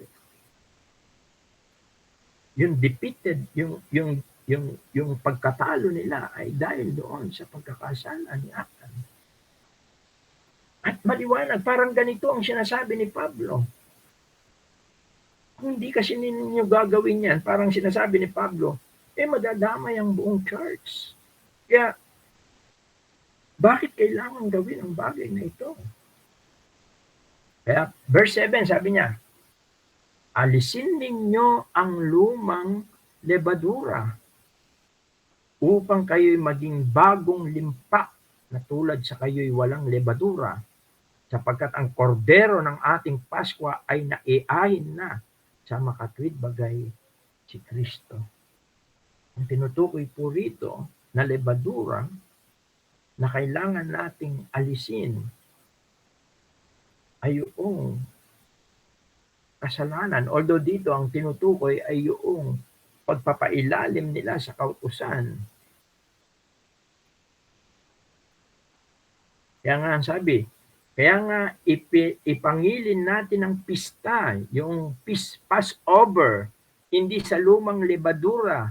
C: Yung defeated, yung pagkatalo nila ay dahil doon sa pagkakasala ni Akan. At maliwanag, parang ganito ang sinasabi ni Pablo. Kung hindi kasi ninyo gagawin yan, parang sinasabi ni Pablo, madadamay ang buong church. Kaya, bakit kailangan gawin ang bagay na ito? Kaya, verse 7, sabi niya, alisin ninyo ang lumang lebadura upang kayo'y maging bagong limpak na tulad sa kayo'y walang lebadura, sapagkat ang kordero ng ating Pasko ay naiahin na sa makatwid bagay si Kristo. Ang tinutukoy po rito na lebadura na kailangan nating alisin ay yung kasalanan. Although dito ang tinutukoy ay yung pagpapailalim nila sa kautusan. Kaya nga sabi, kaya nga ipangilin natin ang pista, yung Passover, hindi sa lumang lebadura,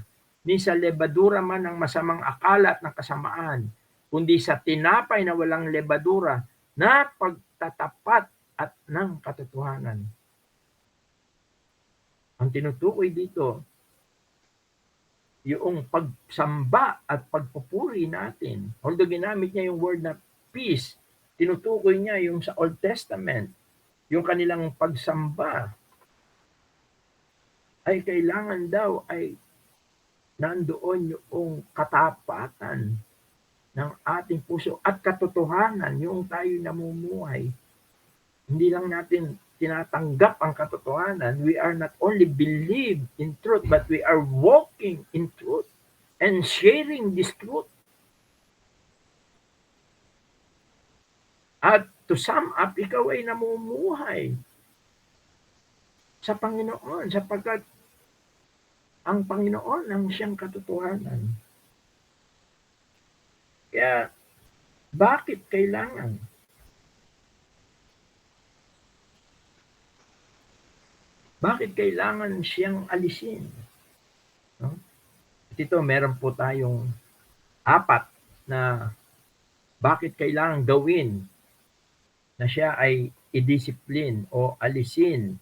C: ni sa lebadura man ng masamang akala at ng kasamaan, kundi sa tinapay na walang lebadura, na pagtatapat at ng katotohanan. Ang tinutukoy dito, yung pagsamba at pagpupuri natin. Although ginamit niya yung word na peace, tinutukoy niya yung sa Old Testament, yung kanilang pagsamba ay kailangan daw ay nandoon yung katapatan ng ating puso at katotohanan yung tayo namumuhay. Hindi lang natin tinatanggap ang katotohanan. We are not only believe in truth, but we are walking in truth and sharing this truth. At to sum up, ikaw ay namumuhay sa Panginoon sapagkat ang Panginoon ang siyang katotohanan. Kaya, bakit kailangan? Bakit kailangan siyang alisin? No? Ito, meron po tayong 4 na bakit kailangan gawin na siya ay i-discipline o alisin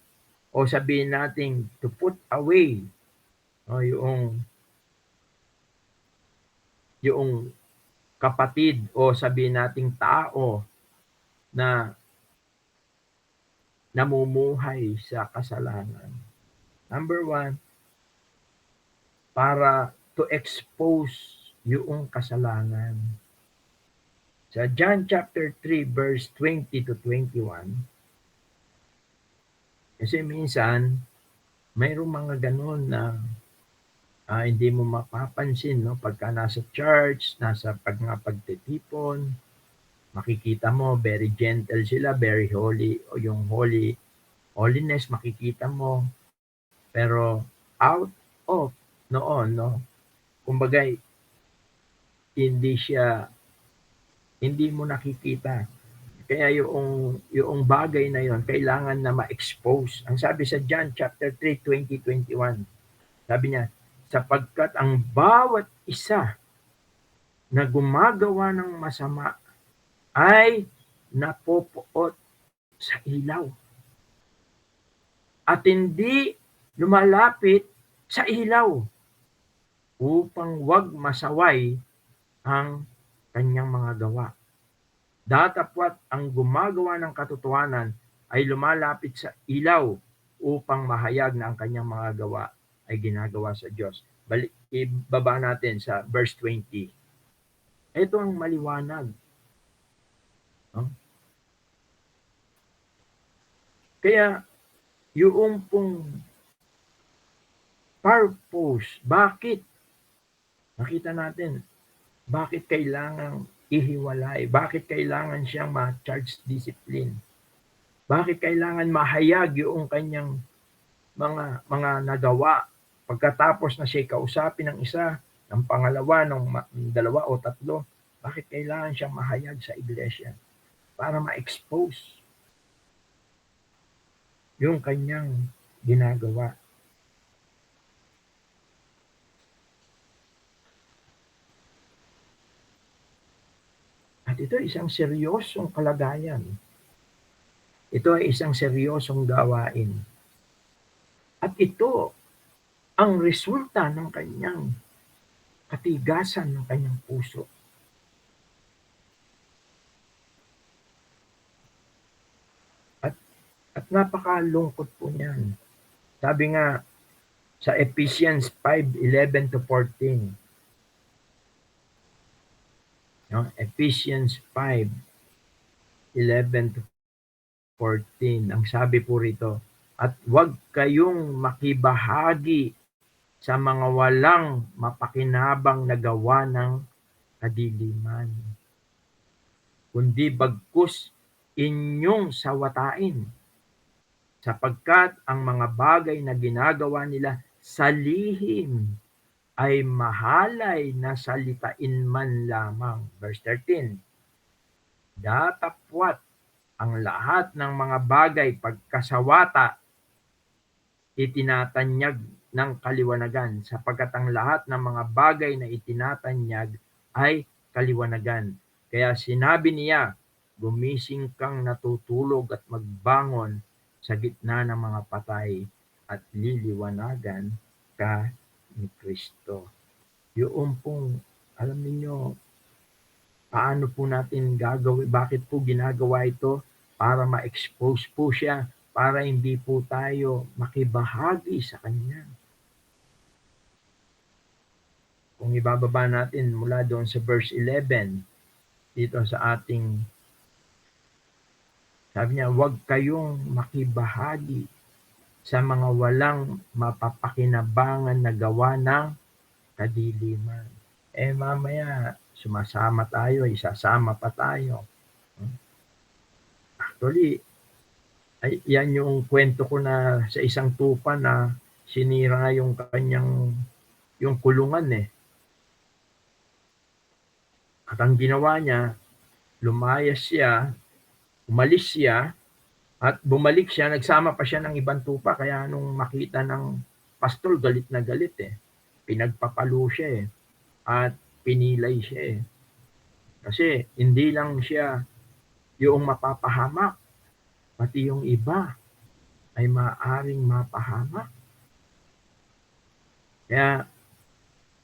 C: o sabihin natin to put away yung kapatid o sabihin nating tao na namumuhay sa kasalanan. Number 1, para to expose yung kasalanan. Sa John chapter 3 verse 20 to 21, kasi minsan mayroong mga ganon na Hindi mo mapapansin, no, pagka nasa church, nasa pagtitipon, makikita mo very gentle sila, very holy, o yung holiness makikita mo. Pero out of noon, no, kumbaga hindi mo nakikita. Kaya yung bagay na yon kailangan na ma-expose. Ang sabi sa John chapter 3, 20-21, sabi niya, sapagkat ang bawat isa na gumagawa ng masama ay napopoot sa ilaw at hindi lumalapit sa ilaw upang wag masaway ang kanyang mga gawa. Datapwat ang gumagawa ng katotohanan ay lumalapit sa ilaw upang mahayag na ang kanyang mga gawa ay ginagawa sa Diyos. Ibaba natin sa verse 20. Ito ang maliwanag. No? Kaya yung pong purpose, bakit? Nakita natin, bakit kailangan ihiwalay? Bakit kailangan siyang ma-charge discipline? Bakit kailangan mahayag yung kanyang mga nagawa? Pagkatapos na siya kausapin ng isa, ng pangalawa, ng dalawa o tatlo, bakit kailangan siyang mahayag sa iglesia? Para ma-expose yung kanyang ginagawa. At ito ay isang seryosong kalagayan. Ito ay isang seryosong gawain. At ito ang resulta ng kanyang katigasan ng kanyang puso. At napakalungkot po niyan. Sabi nga sa Ephesians 5:11-14. No? Ephesians 5:11-14. Ang sabi po rito, at huwag kayong makibahagi sa mga walang mapakinabang na gawa ng kadiliman, kundi bagkus inyong sawatain, sapagkat ang mga bagay na ginagawa nila sa lihim ay mahalay na salitain man lamang. Verse 13, datapwat ang lahat ng mga bagay pagkasawata itinatanyag ng kaliwanagan, sapagkat ang lahat ng mga bagay na itinatanyag ay kaliwanagan. Kaya sinabi niya, gumising kang natutulog at magbangon sa gitna ng mga patay at liliwanagan ka ni Kristo. Yung pong, alam niyo, paano po natin gagawin, bakit po ginagawa ito? Para ma-expose po siya, para hindi po tayo makibahagi sa Kanya. Kung ibababa natin mula doon sa verse 11, dito sa ating, sabi niya, huwag kayong makibahagi sa mga walang mapapakinabangan na gawa ng kadiliman. Mamaya, sumasama tayo, isasama pa tayo. Actually, yan yung kwento ko na sa isang tupa na sinira yung kanyang yung kulungan eh. At ang ginawa niya, lumayas siya, umalis siya, at bumalik siya, nagsama pa siya ng ibang tupa, kaya nung makita ng pastol, galit na galit eh. Pinagpapalo siya eh. At pinilay siya eh. Kasi hindi lang siya yung mapapahamak, pati yung iba ay maaaring mapahamak. Kaya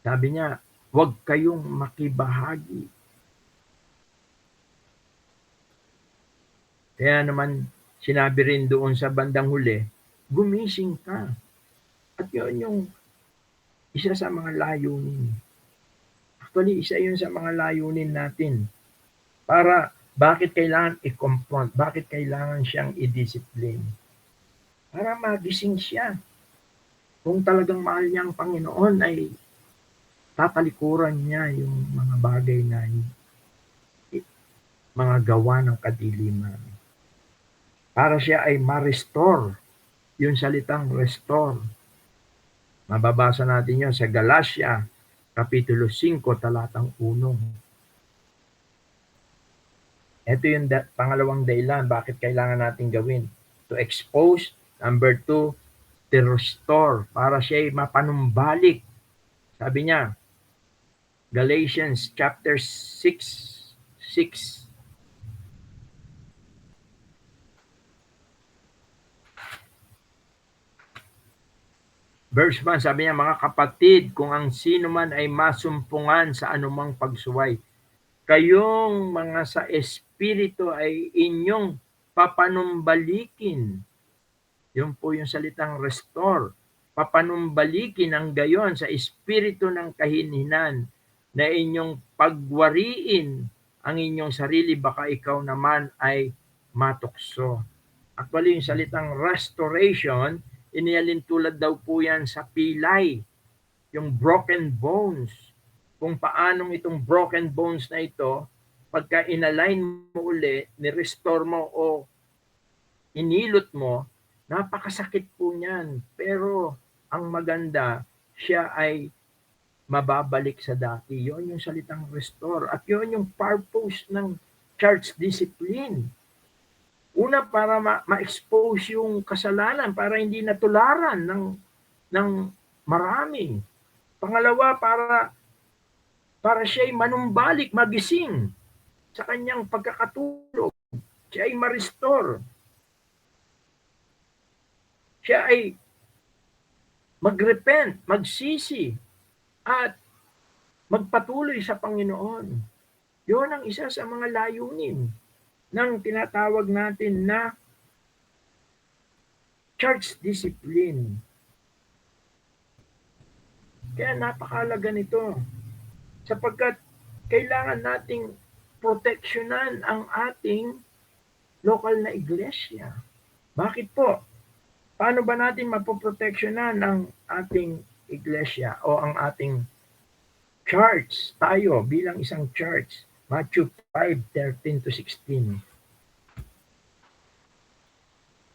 C: sabi niya, huwag kayong makibahagi. Kaya naman sinabi rin doon sa bandang huli, gumising ka. At yun yung isa sa mga layunin. Actually, isa yun sa mga layunin natin. Para bakit kailangan i-confront? Bakit kailangan siyang i-discipline? Para magising siya. Kung talagang mahal niya ang Panginoon ay tatalikuran niya yung mga bagay na mga gawa ng kadiliman. Para siya ay ma-restore, yung salitang restore. Mababasa natin yan sa Galatia, Kapitulo 5, talatang 1. Ito yung pangalawang dahilan bakit kailangan natin gawin. To expose. Number 2, to restore. Para siya ay mapanumbalik. Sabi niya, Galatians chapter 6, verse 1, sabi niya, mga kapatid, kung ang sino man ay masumpungan sa anumang pagsuway, kayong mga sa espiritu ay inyong papanumbalikin. Yun po yung salitang restore. Papanumbalikin ang gayon sa espiritu ng kahinhinan na inyong pagwariin ang inyong sarili, baka ikaw naman ay matukso. Actually, yung salitang restoration, inialin tulad daw po yan sa pilay, yung broken bones. Kung paanong itong broken bones na ito, pagka inalign mo uli, ni-restore mo o inilot mo, napakasakit po niyan. Pero ang maganda, siya ay mababalik sa dati. Yon yung salitang restore. At yon yung purpose ng church discipline. Una, para ma-expose yung kasalanan, para hindi natularan ng marami. Pangalawa, para siya'y manumbalik, magising sa kanyang pagkakatulog. Siya ay ma-restore. Siya ay mag-repent, magsisi, at magpatuloy sa Panginoon. Yun ang isa sa mga layunin ng tinatawag natin na church discipline. Kaya napakahalaga nito sapagkat kailangan nating proteksyonan ang ating local na iglesia. Bakit po? Paano ba natin mapoproteksyonan ang ating iglesia o ang ating church, tayo bilang isang church? Matthew 5:13-16.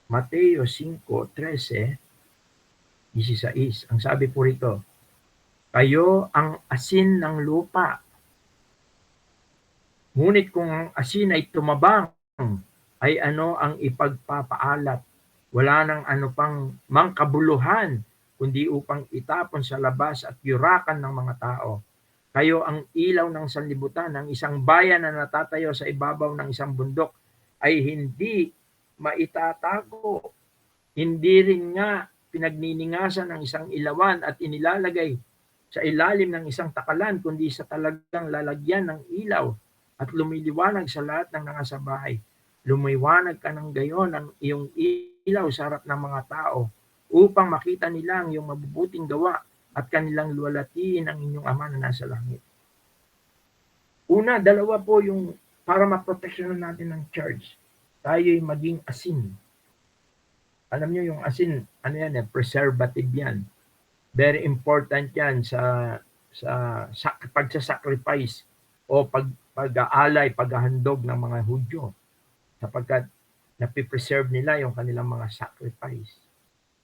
C: Mateo 5:13-16. Ang sabi po rito, kayo ang asin ng lupa. Ngunit kung ang asin ay tumabang, ay ano ang ipagpapaalat? Wala nang ano pang mangkabuluhan, kundi upang itapon sa labas at yurakan ng mga tao. Kayo ang ilaw ng sanlibutan, ng isang bayan na natatayo sa ibabaw ng isang bundok ay hindi maitatago. Hindi rin nga pinagniningasan ng isang ilawan at inilalagay sa ilalim ng isang takalan, kundi sa talagang lalagyan ng ilaw at lumiliwanag sa lahat ng nasa bahay. Lumiwanag ka ng gayon ng iyong ilaw sa harap ng mga tao upang makita nila ang iyong mabubuting gawa at kanilang luwalhatiin ang inyong Ama na nasa langit. Una, dalawa po yung para maproteksyonan natin ng church. Tayo'y maging asin. Alam niyo yung asin, ano yan, preservative yan. Very important yan sa pagsasacrifice o pag-aalay, paghahandog ng mga Hudyo sapagkat napipreserve nila yung kanilang mga sacrifice.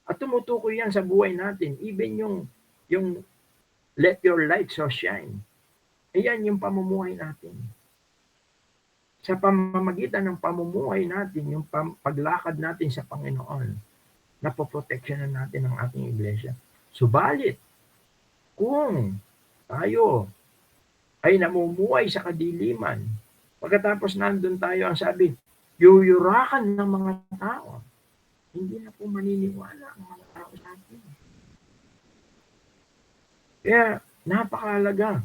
C: At tumutukoy yan sa buhay natin. Even yung let your light so shine. Ayan yung pamumuhay natin. Sa pamamagitan ng pamumuhay natin, yung paglakad natin sa Panginoon, napoproteksyonan natin ang ating iglesia. Subalit, kung tayo ay namumuhay sa kadiliman, pagkatapos nandun tayo, ang sabi, yuyurakan ng mga tao, hindi na po maniniwala ang mga tao sa atin. Kaya, napakahalaga.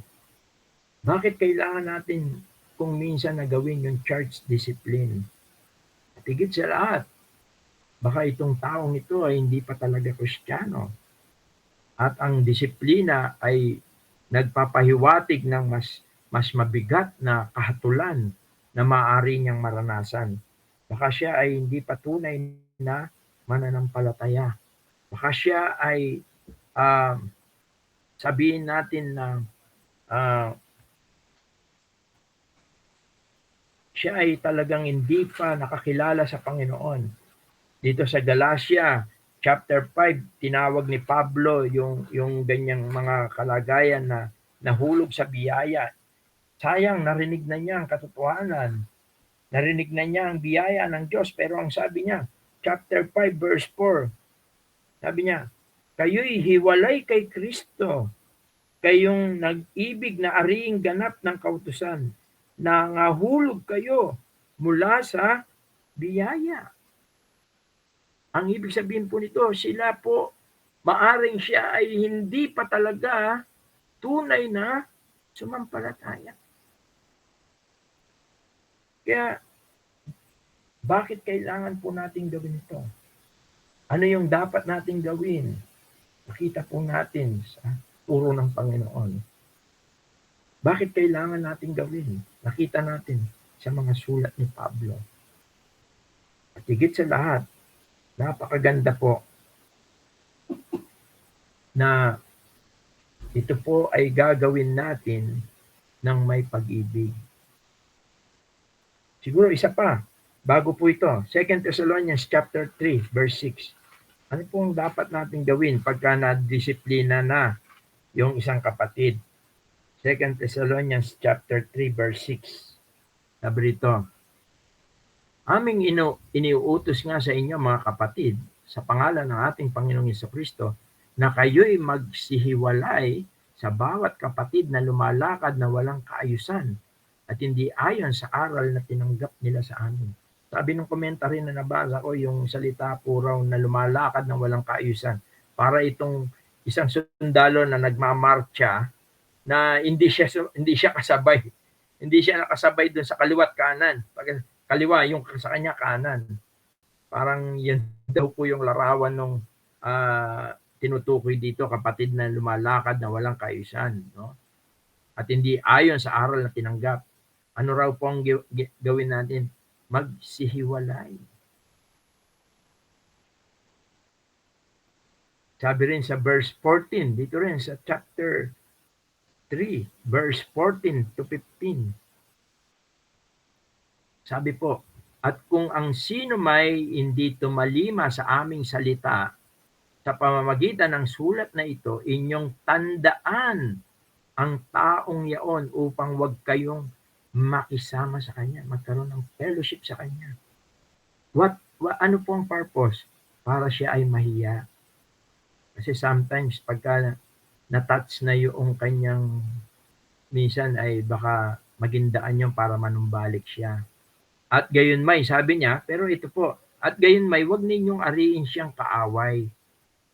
C: Bakit kailangan natin kung minsan na gawin yung church discipline? At higit sa lahat, baka itong taong ito ay hindi pa talaga Kristiyano. At ang disiplina ay nagpapahiwatig ng mas mabigat na kahatulan na maaari niyang maranasan. Baka siya ay hindi patunay na mananampalataya. Baka siya ay sabihin natin na siya ay talagang hindi pa nakakilala sa Panginoon. Dito sa Galatia chapter 5, tinawag ni Pablo yung ganyang mga kalagayan na nahulog sa biyaya. Sayang, narinig na niya ang katotohanan. Narinig na niya ang biyaya ng Diyos, pero ang sabi niya, chapter 5 verse 4, sabi niya, kayo'y hiwalay kay Kristo, kayong nag-ibig na ariing ganap ng kautusan, nangahulog kayo mula sa biyaya. Ang ibig sabihin po nito, sila po, maaring siya ay hindi pa talaga tunay na sumampalataya. Kaya, bakit kailangan po natin gawin ito? Ano yung dapat natin gawin? Makita po natin sa turo ng Panginoon. Bakit kailangan natin gawin? Nakita natin sa mga sulat ni Pablo. At higit sa lahat, napakaganda po na ito po ay gagawin natin ng may pag-ibig. Siguro isa pa, bago po ito, 2 Thessalonians chapter 3, verse 6. Ano po ang dapat natin gawin pagka na-disiplina na yung isang kapatid? 2 Thessalonians chapter 3, verse 6. Sabi rito, aming iniuutos nga sa inyo mga kapatid, sa pangalan ng ating Panginoong Jesucristo, na kayo'y magsihiwalay sa bawat kapatid na lumalakad na walang kaayusan at hindi ayon sa aral na tinanggap nila sa amin. Sabi ng komentary na nabasa ko, yung salita po raw na lumalakad na walang kaayusan. Para itong isang sundalo na nagmamarcha na hindi siya kasabay. Hindi siya nakasabay doon sa kaliwa't kanan. Pag kaliwa, yung sa kanya kanan. Parang yan daw po yung larawan ng tinutukoy dito, kapatid na lumalakad na walang kaayusan, no? At hindi ayon sa aral na tinanggap. Ano raw po ang gawin natin? Magsihiwalay. Sabi rin sa verse 14, dito rin sa chapter 3, verse 14 to 15. Sabi po, at kung ang sino may hindi tumalima sa aming salita, sa pamamagitan ng sulat na ito, inyong tandaan ang taong yaon upang wag kayong makisama sa kanya, magkaroon ng fellowship sa kanya. Ano po ang purpose? Para siya ay mahiya. Kasi sometimes pagka na-touch na yung kanyang, minsan ay baka maging daan yun para manumbalik siya. At gayon may, sabi niya, pero ito po, at gayon may, wag ninyong ariin siyang kaaway,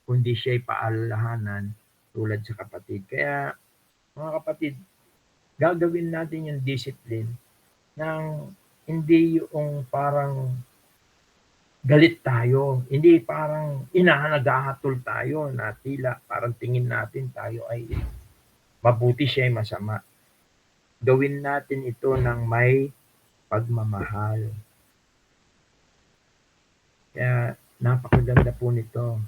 C: kundi siya'y paalalahanan tulad sa kapatid. Kaya, mga kapatid, gagawin natin yung discipline ng hindi yung parang galit tayo, hindi parang naghahatol tayo na tila parang tingin natin tayo ay mabuti, siya ay masama. Gawin natin ito ng may pagmamahal. Kaya napakaganda po nito.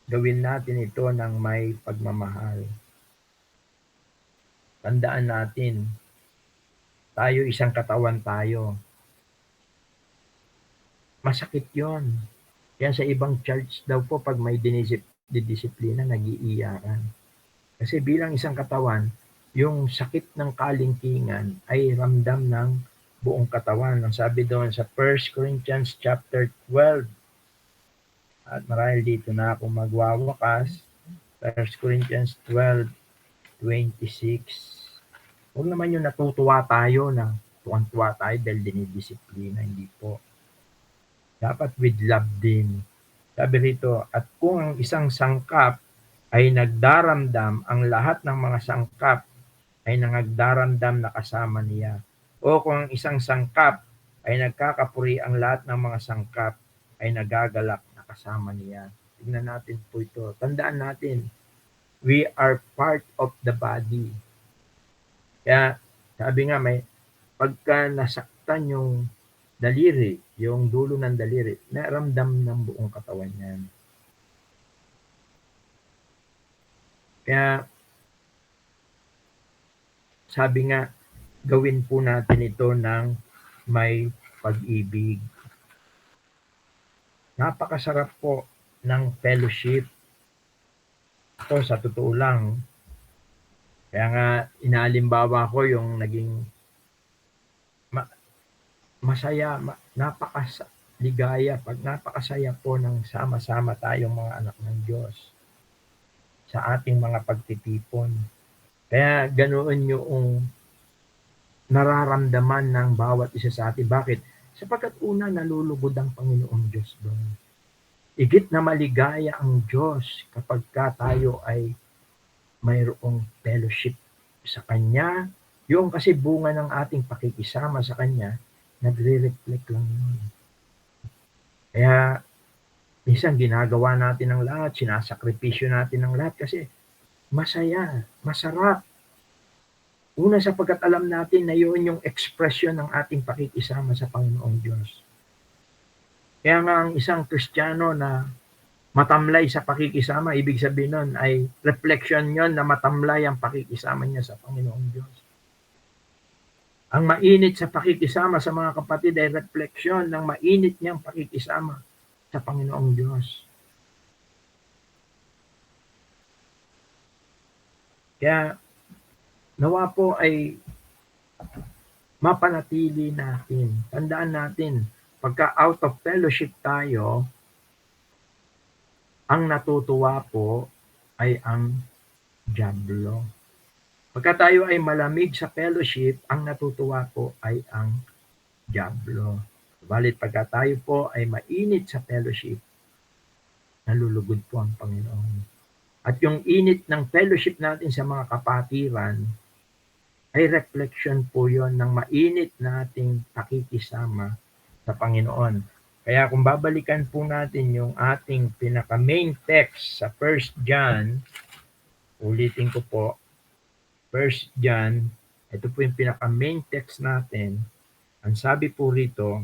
C: Gawin natin ito ng may pagmamahal. Tandaan natin, tayo isang katawan tayo. Masakit yon. Kaya sa ibang church daw po, pag may didisiplina, nag-iiyakan. Kasi bilang isang katawan, yung sakit ng kalingkingan ay ramdam ng buong katawan. Ang sabi doon sa 1 Corinthians chapter 12, at marahil dito na ako magwawakas, 1 Corinthians 12:26. Huwag naman yung natutuwa tayo na tuwan-tuwa tayo dahil dinidisiplina, hindi po. Dapat with love din. Sabi rito, at kung ang isang sangkap ay nagdaramdam, ang lahat ng mga sangkap ay nagdaramdam na kasama niya. O kung ang isang sangkap ay nagkakapuri, ang lahat ng mga sangkap ay nagagalak na kasama niya. Tingnan natin po ito. Tandaan natin, we are part of the body. Kaya sabi nga, may pagka nasaktan yung daliri, yung dulo ng daliri, naramdam ng buong katawan yan. Kaya sabi nga, gawin po natin ito ng may pag-ibig. Napakasarap po ng fellowship. Ito sa totoo lang, kaya nga inaalimbawa ko yung naging masaya, napakaligaya, napakasaya po ng sama-sama tayong mga anak ng Diyos sa ating mga pagtitipon. Kaya ganoon yung nararamdaman ng bawat isa sa atin. Bakit? Sapagkat una, nalulugod ang Panginoong Diyos doon. Higit na maligaya ang Diyos kapag tayo ay mayroong fellowship sa Kanya. Yung kasi bunga ng ating pakikisama sa Kanya, nagre-reflect lang yun. Kaya minsan ginagawa natin ang lahat, sinasakripisyo natin ang lahat kasi masaya, masarap. Una sapagkat alam natin na yun yung expression ng ating pakikisama sa Panginoong Diyos. Kaya nga ang isang Kristiyano na matamlay sa pakikisama, ibig sabihin nun ay reflection yon na matamlay ang pakikisama niya sa Panginoong Diyos. Ang mainit sa pakikisama sa mga kapatid ay refleksyon ng mainit niyang pakikisama sa Panginoong Diyos. Kaya nawa po ay mapanatili natin. Tandaan natin, pagka out of fellowship tayo, ang natutuwa po ay ang dyablo. Pagka tayo ay malamig sa fellowship, ang natutuwa po ay ang dyablo. Balit pagka tayo po ay mainit sa fellowship, nalulugod po ang Panginoon. At yung init ng fellowship natin sa mga kapatiran, ay reflection po yon ng mainit nating pakikisama sa Panginoon. Kaya kung babalikan po natin yung ating pinaka-main text sa 1 John, ulitin ko po, 1 John, ito po yung pinaka-main text natin. Ang sabi po rito,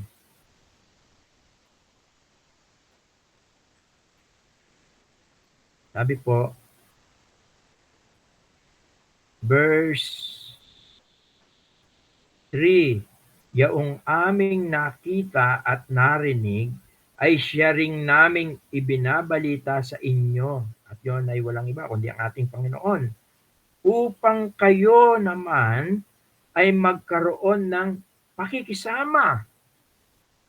C: sabi po, verse 3, yaong aming nakita at narinig ay siya ring naming ibinabalita sa inyo. At yon ay walang iba kundi ang ating Panginoon. Upang kayo naman ay magkaroon ng pakikisama,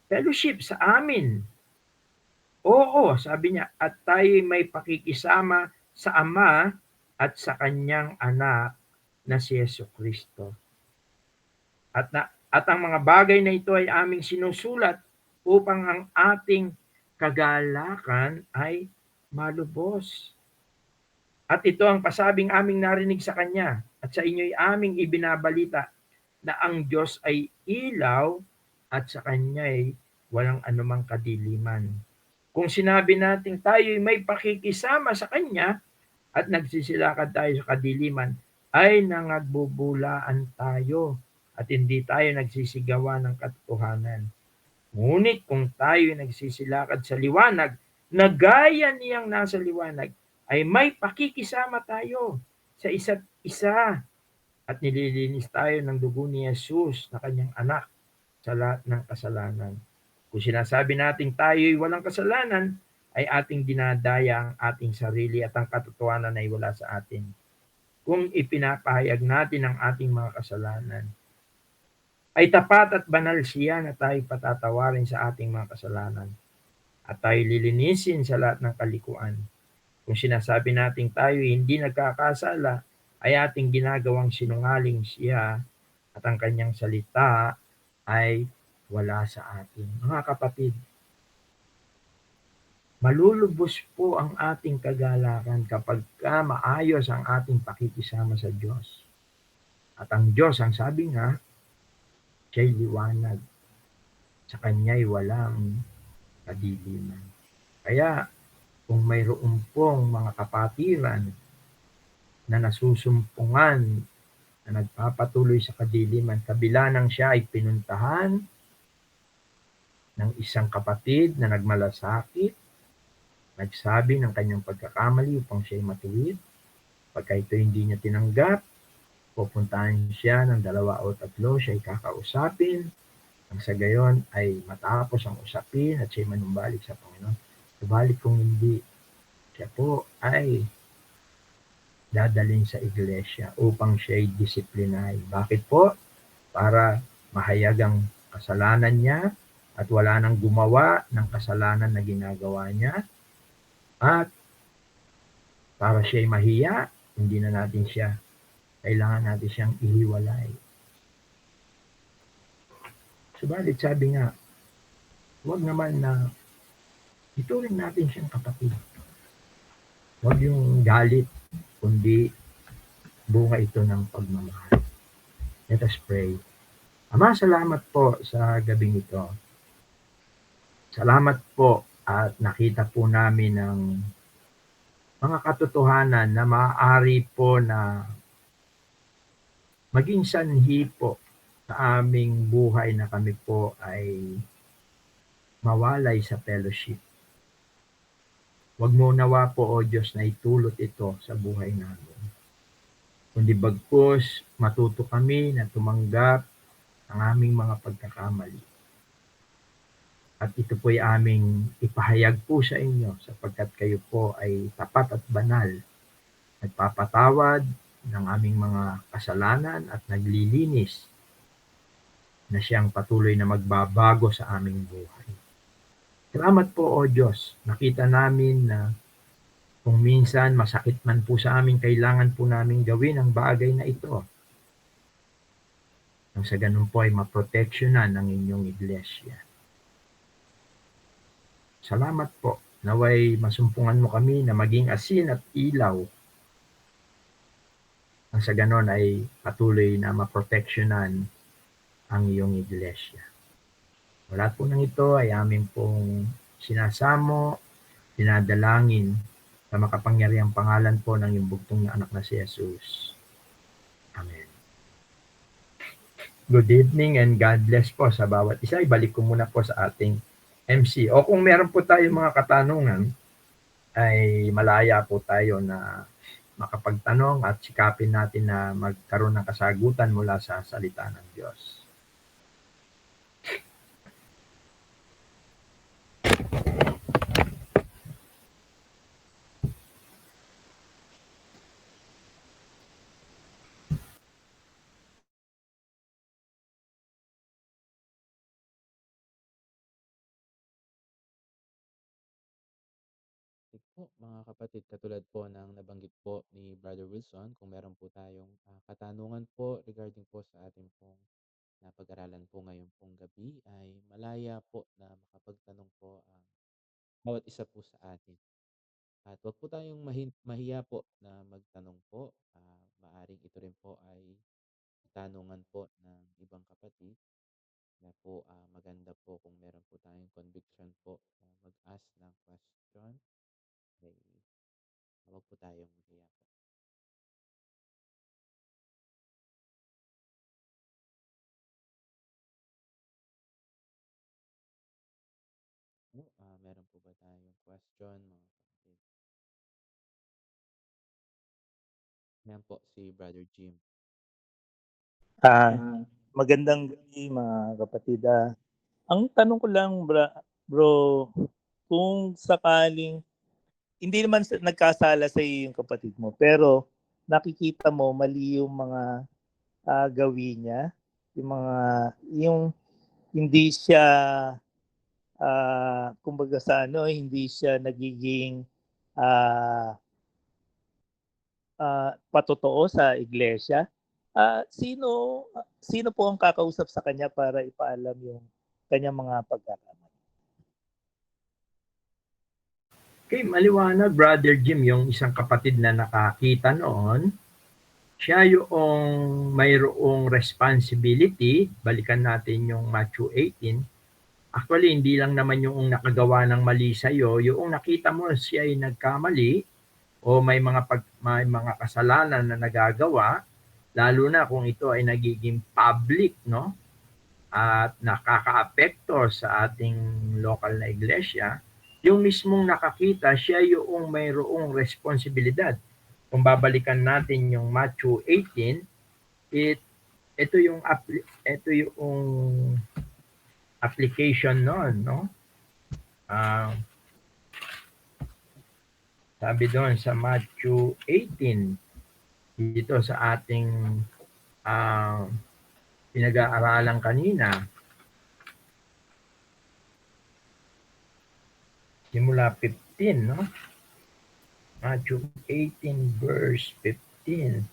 C: fellowship sa amin. Oo, sabi niya, at tayo may pakikisama sa Ama at sa Kanyang anak na si Jesucristo. At ang mga bagay na ito ay aming sinusulat upang ang ating kagalakan ay malubos. At ito ang pasabing aming narinig sa Kanya at sa inyo'y aming ibinabalita na ang Diyos ay ilaw at sa Kanya'y walang anumang kadiliman. Kung sinabi natin tayo'y may pakikisama sa Kanya at nagsisilakad tayo sa kadiliman, ay nangagbubulaan tayo at hindi tayo nagsisigawa ng katotohanan. Ngunit kung tayo nagsisilakad sa liwanag, na gaya niyang nasa liwanag, ay may pakikisama tayo sa isa't isa at nililinis tayo ng dugo ni Jesus na Kanyang anak sa lahat ng kasalanan. Kung sinasabi natin tayo'y walang kasalanan, ay ating dinadaya ang ating sarili at ang katotohanan ay wala sa atin. Kung ipinapahayag natin ang ating mga kasalanan, ay tapat at banal siya na tayo patatawarin sa ating mga kasalanan at tayo lilinisin sa lahat ng kalikuan. Kung sinasabi natin tayo hindi nagkakasala, ay ating ginagawang sinungaling siya at ang kanyang salita ay wala sa atin. Mga kapatid, malulubos po ang ating kagalakan kapag maayos ang ating pakikisama sa Diyos. At ang Diyos, ang sabi nga, siya'y liwanag. Sa Kanya'y walang kadiliman. Kaya, kung mayroon pong mga kapatiran na nasusumpungan, na nagpapatuloy sa kadiliman, kabila ng siya ay pinuntahan ng isang kapatid na nagmalasakit, nagsabi ng kanyang pagkakamali upang siya'y matuwid, Pagka ito hindi niya tinanggap, pupuntahan siya ng 2 o 3, siya'y kakausapin, nang sa gayon ay matapos ang usapin at siya'y manumbalik sa Panginoon. Subalit kung hindi, siya po ay dadalhin sa iglesia upang siya'y disiplinahin. Bakit po? Para mahayag ang kasalanan niya at wala nang gumawa ng kasalanan na ginagawa niya, at para siya'y mahiya, hindi na natin siya, kailangan natin siyang ihiwalay. Subalit sabi nga, huwag naman na ituring natin siyang kapatid. Huwag yung galit, kundi bunga ito ng pagmamahal. Let us pray. Ama, salamat po sa gabing ito. Salamat po at nakita po namin ang mga katotohanan na maaari po na maging sanhi po sa aming buhay na kami po ay mawalay sa fellowship. Huwag mo nawa po, O Diyos, na itulot ito sa buhay namin. Kundi bagkus, matuto kami na tumanggap ng aming mga pagkakamali. At ito po'y aming ipahayag po sa inyo sapagkat kayo po ay tapat at banal. Nagpapatawad ng aming mga kasalanan at naglilinis na siyang patuloy na magbabago sa aming buhay. Salamat po, O Diyos. Nakita namin na kung minsan masakit man po sa amin, kailangan po namin gawin ang bagay na ito. Nang sa ganun po ay maproteksyonan ng inyong iglesia. Salamat po. Naway masumpungan mo kami na maging asin at ilaw. Nang sa ganun ay patuloy na maproteksyonan ang iyong iglesia. Wala po ng ito ay amin pong sinasamo, dinadalangin sa makapangyarihang pangalan po ng iyong bugtong na anak na si Jesus. Amen. Good evening and God bless po sa bawat isa. Ibalik ko muna po sa ating MC. O kung meron po tayong mga katanungan, ay malaya po tayo na makapagtanong at sikapin natin na magkaroon ng kasagutan mula sa salita ng Diyos.
A: Sige po, mga kapatid, katulad po ng nabanggit po ni Brother Wilson, kung meron po tayong katanungan po regarding po sa ating pong napag-aralan po ngayon pong gabi, ay malaya po na makapagtanong po ang bawat isa po sa atin. At wag po tayong mahiya po na magtanong po. Maaring ito rin po ay katanungan po ng ibang kapatid na po maganda po kung meron po tayong conviction po na mag-ask ng question. Ay wag po tayong mahiya po. Meron po ba tayong question, mga kapatid? Yan po, si Brother Jim.
D: Magandang gabi mga kapatid. Ang tanong ko lang bro, kung sakaling hindi naman nagkasala sa iyo yung kapatid mo, pero nakikita mo mali yung mga gawin niya, yung hindi siya kumbaga sa hindi siya nagiging patotoo sa iglesia. Sino po ang kakausap sa kanya para ipaalam yung kanyang mga pagkakamali?
C: Okay, maliwanag, Brother Jim, yung isang kapatid na nakakita noon, siya yung mayroong responsibility. Balikan natin yung Matthew 18. Actually, hindi lang naman yung nakagawa ng mali sa'yo, yung nakita mo siya ay nagkamali o may mga kasalanan na nagagawa, lalo na kung ito ay nagiging public, no? At nakakaapekto sa ating local na iglesia, yung mismong nakakita, siya yung mayroong responsibilidad. kung babalikan natin yung Matthew 18, ito yung application noon, no? Sabi doon sa Matthew 18, dito sa ating pinag-aaralan kanina, simula 15, no? Matthew 18 verse 15.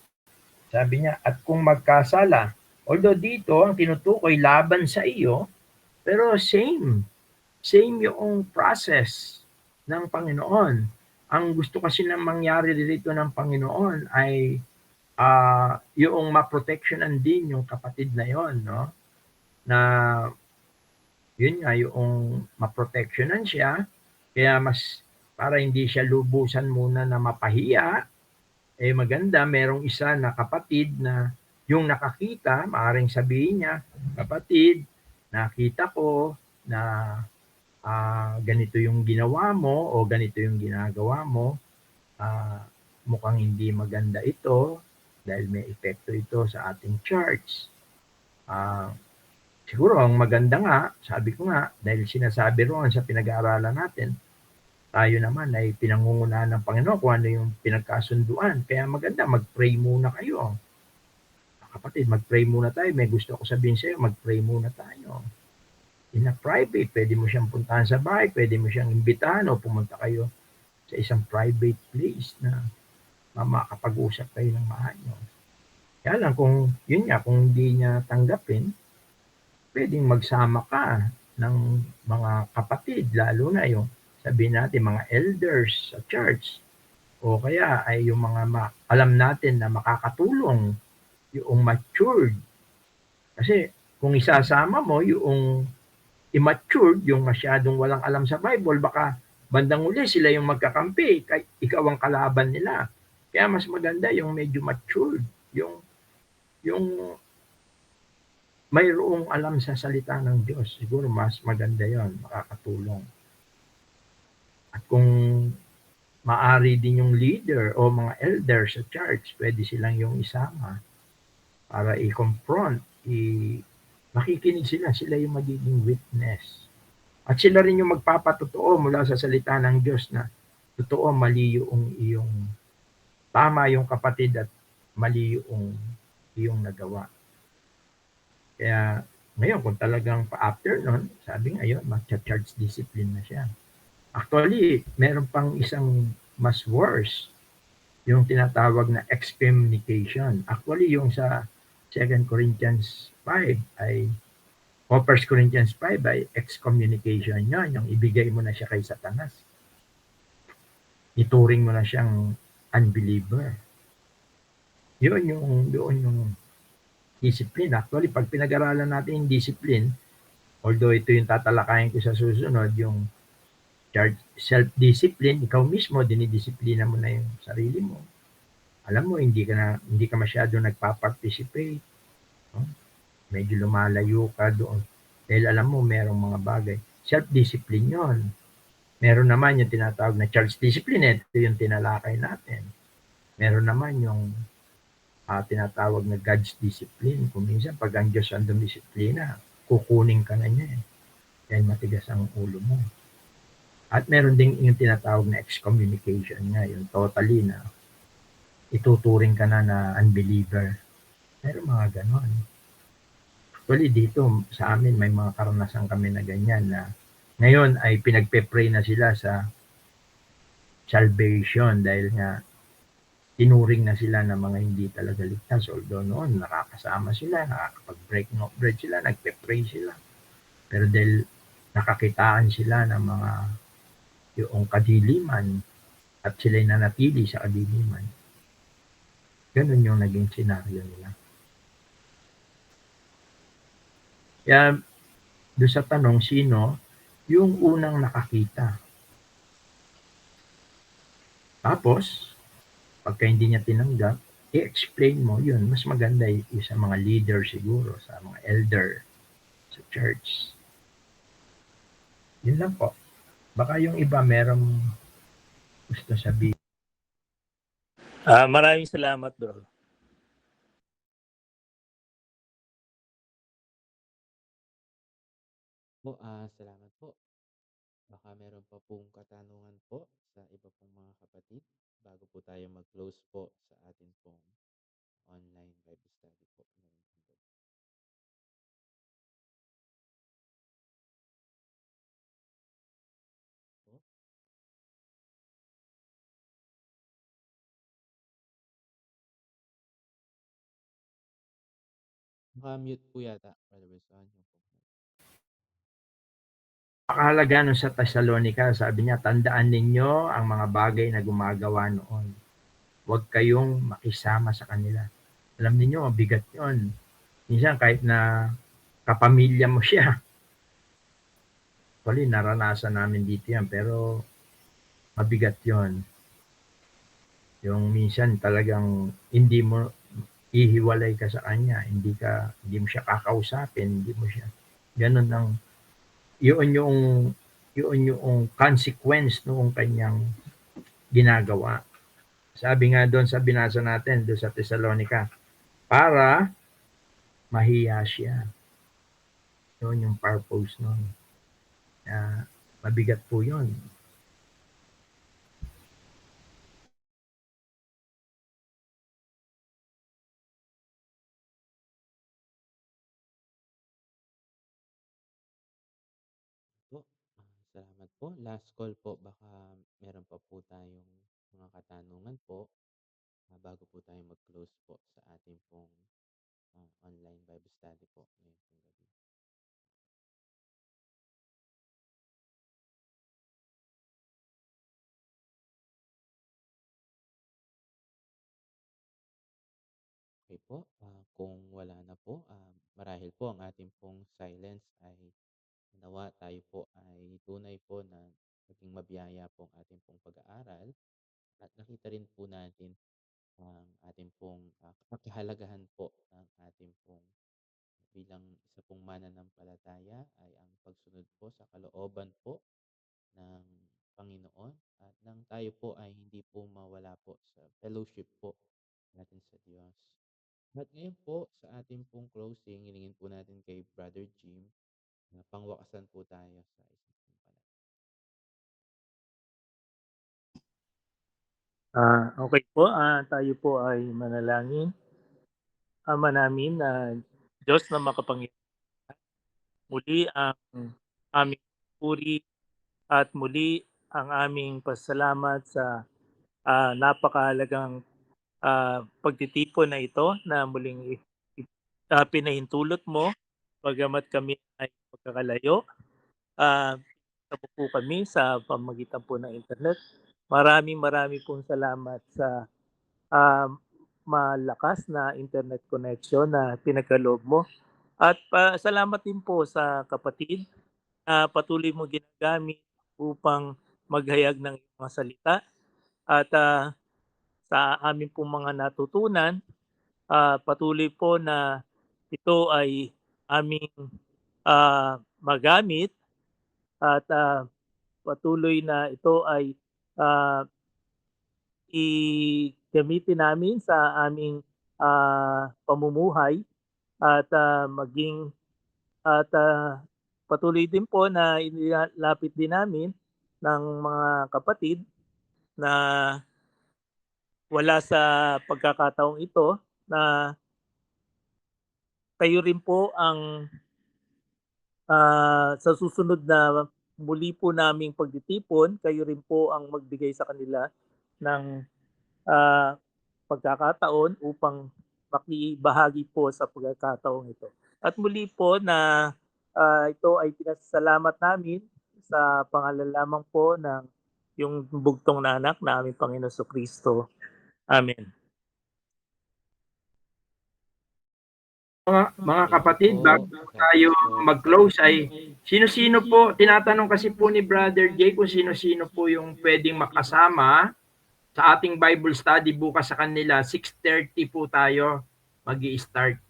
C: Sabi niya, at kung magkasala, although dito ang tinutukoy laban sa iyo, pero same yung process ng Panginoon. Ang gusto kasi na mangyari dito ng Panginoon ay yung maproteksyonan din yung kapatid na yon, no? Na yun nga, yung maproteksyonan siya, kaya mas para hindi siya lubusan muna na mapahiya, maganda merong isa na kapatid na yung nakakita, maaaring sabihin niya, kapatid, nakita ko na ganito yung ginawa mo o ganito yung ginagawa mo, mukhang hindi maganda ito dahil may epekto ito sa ating church. Siguro ang maganda nga, sabi ko nga, dahil sinasabi roon sa pinag-aaralan natin, tayo naman ay pinangungunahan ng Panginoon kung ano yung pinagkasunduan. Kaya maganda, mag-pray muna kayo. Kapatid, mag-pray muna tayo. May gusto ko sabihin sa iyo, mag-pray muna tayo. In a private, pwede mo siyang puntahan sa bahay, pwede mo siyang imbitahan o pumunta kayo sa isang private place na makapag-usap kayo ng maayos. Kaya lang kung, yun nga, kung hindi niya tanggapin, pwedeng magsama ka ng mga kapatid, lalo na yung sabihin natin mga elders sa church o kaya ay yung mga alam natin na makakatulong, yung matured. Kasi kung isasama mo yung immature, yung masyadong walang alam sa Bible, baka bandang uli sila yung magkakampi, ikaw ang kalaban nila. Kaya mas maganda yung medyo matured, yung mayroong alam sa salita ng Diyos. Siguro mas maganda yon, makakatulong. At kung maari din yung leader o mga elder sa church, pwede silang yung isama para i-confront, makikinig sila yung magiging witness. At sila rin yung magpapatotoo mula sa salita ng Diyos na totoo, mali yung iyong, tama yung kapatid at mali yung iyong nagawa. Kaya ngayon, kung talagang after nun, sabi ngayon, mag-charge discipline na siya. Actually, meron pang isang mas worse, yung tinatawag na excommunication. Actually, yung sa 2 Corinthians 5 ay, o 1 Corinthians 5 ay excommunication yun, yung ibigay mo na siya kay Satanas. Ituring mo na siyang unbeliever. Yun yung discipline. Actually, pag pinag-aralan natin yung discipline, although ito yung tatalakayin ko sa susunod, yung self-discipline, ikaw mismo, dinidisiplina mo na yung sarili mo. Alam mo, hindi ka masyado nagpa-participate. No? Medyo lumalayo ka doon. Dahil alam mo, merong mga bagay. Self-discipline yon. Meron naman yung tinatawag na church discipline. Ito yung tinalakay natin. Meron naman yung tinatawag na God's discipline. Kung minsan, pag ang Diyos ang dumisiplina, kukunin ka na niya. Dahil matigas ang ulo mo. At meron din yung tinatawag na excommunication nga, yung totally na ituturing ka na unbeliever. Meron mga ganon. Actually dito sa amin may mga karanasan kami na ganyan na ngayon ay pinagpe-pray na sila sa salvation dahil nga tinuring na sila ng mga hindi talaga ligtas. Although noon nakakasama sila, nakakapag-break no bread sila, nagpe-pray sila. Pero dahil nakakitaan sila ng mga yung kadiliman at sila'y nanatili sa kadiliman. Ganun yung naging senaryo nila. Kaya doon sa tanong, sino yung unang nakakita? Tapos, pagka hindi niya tinanggap, i-explain mo yun. Mas maganda yung sa mga leader siguro, sa mga elder sa church. Yun lang po. Baka yung iba merong gusto sabihin.
D: Maraming salamat, bro.
A: Salamat po. Baka meron pa pong katanungan po sa iba pong mga kapatid bago po tayo mag-close po sa atin pong online Bible study po ngayong gabi po. Naka-mute po yata, Brother Wilson. Yung po.
C: Napakahalaga nun sa Thessalonica, sabi niya, tandaan ninyo ang mga bagay na gumagawa noon. Huwag kayong makisama sa kanila. Alam niyo, mabigat yun. Minsan kahit na kapamilya mo siya, actually naranasan namin dito yan, pero mabigat yon. Yung minsan talagang hindi mo ihiwalay ka sa kanya, hindi mo siya kakausapin, hindi mo siya. Ganun ang yun yung consequence noong kanyang ginagawa. Sabi nga doon sa binasa natin doon sa Thessalonica, para mahiya siya. Yun yung purpose nun. Mabigat po yun.
A: Po, salamat po. Last call po. Baka meron pa po tayong mga katanungan po bago po tayo mag-close po sa ating pong online Bible study po ngayong pong gabi. Okay po, kung wala na po, marahil po ang ating pong silence ay nawa tayo po ay tunay po na maging mabiyaya po ang ating pong pag-aaral at nakita rin po natin ang ating pong kahalagahan po ng ating pong bilang isa pong mananampalataya ay ang pagsunod po sa kalooban po ng Panginoon at nang tayo po ay hindi po mawala po sa fellowship po natin sa Diyos. At ngayon po sa ating pong closing, hilingin po natin kay Brother Jim na pangwakasan po tayo sa isang pong panalangin.
D: Okay po, tayo po ay manalangin. Ama namin na Diyos na makapangyarihan, muli ang aming puri at muli ang aming pasalamat sa napakahalagang pagtitipon na ito na muling pinahintulot mo, bagamat kami ay magkakalayo. Tabo po kami sa pamamagitan po ng internet. Maraming pong salamat sa malakas na internet connection na pinagkaloob mo. At salamat din po sa kapatid na patuloy mo ginagamit upang maghayag ng iyong mga salita. At sa amin pong mga natutunan, patuloy po na ito ay aming magamit at patuloy na ito ay gamitin namin sa aming pamumuhay at maging at patuloy din po na inilapit din namin ng mga kapatid na wala sa pagkakataong ito na kayo rin po ang sa susunod na muli po naming pagtitipon, kayo rin po ang magbigay sa kanila ng pagkakataon upang makibahagi po sa pagkakataong ito. At muli po na ito ay pinasalamat namin sa pangalan lamang po ng yung bugtong na anak na aming Panginoon Kristo. Amen.
C: Mga kapatid, bago tayo mag-close ay sino-sino po, tinatanong kasi po ni Brother Jay kung sino-sino po yung pwedeng makasama sa ating Bible study bukas sa kanila. 6:30 po tayo mag-i-start.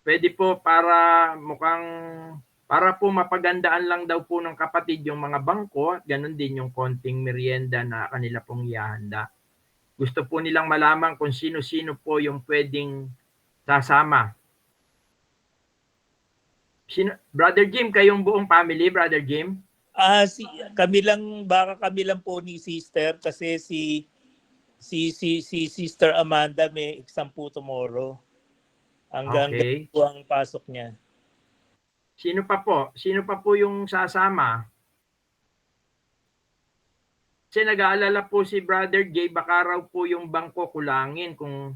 C: Pwede po para po mapagandaan lang daw po ng kapatid yung mga bangko at ganun din yung konting merienda na kanila pong ihahanda. gusto po nilang malaman kung sino-sino po yung pwedeng sasama. Brother Jim, kayong buong family, Brother Jim?
D: Baka kami lang po ni Sister kasi si Sister Amanda may exam po tomorrow. Hanggang
C: Okay.
D: po ang pasok niya.
C: Sino pa po? Sino pa po yung sasama? Kasi nag-aalala po si Brother Jay, baka raw po yung bangko kulangin kung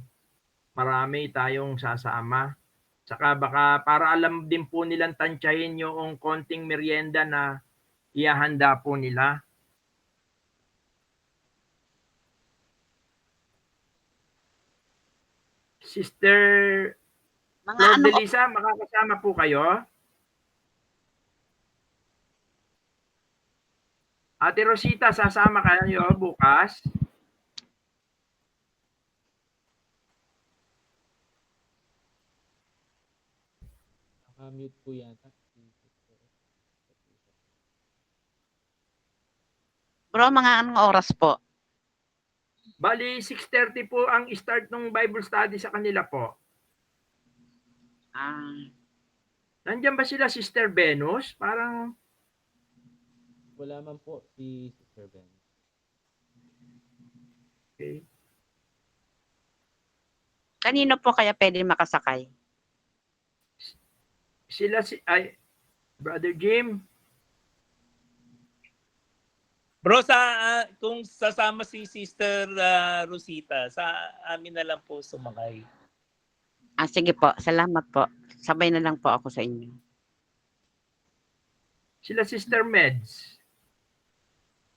C: marami tayong sasama. Saka baka para alam din po nilang tansyahin yung konting merienda na ihahanda po nila. Sister Flor de Lisa, makakasama po kayo? Ate Rosita, sasama kayo bukas?
A: Naka-mute po yata si Sister.
E: Bro, mga anong oras po?
C: Bali, 6:30 po ang start ng Bible study sa kanila po. Nandiyan ba sila, Sister Venus? Parang
A: Wala man po si Sister Ben.
C: okay.
E: Kanino po kaya pwede makasakay?
C: Brother Jim.
D: Bro, kung sasama si Sister Rosita, sa amin na lang po sumakay.
E: Sige po, salamat po. Sabay na lang po ako sa inyo.
C: Sila Sister Meds.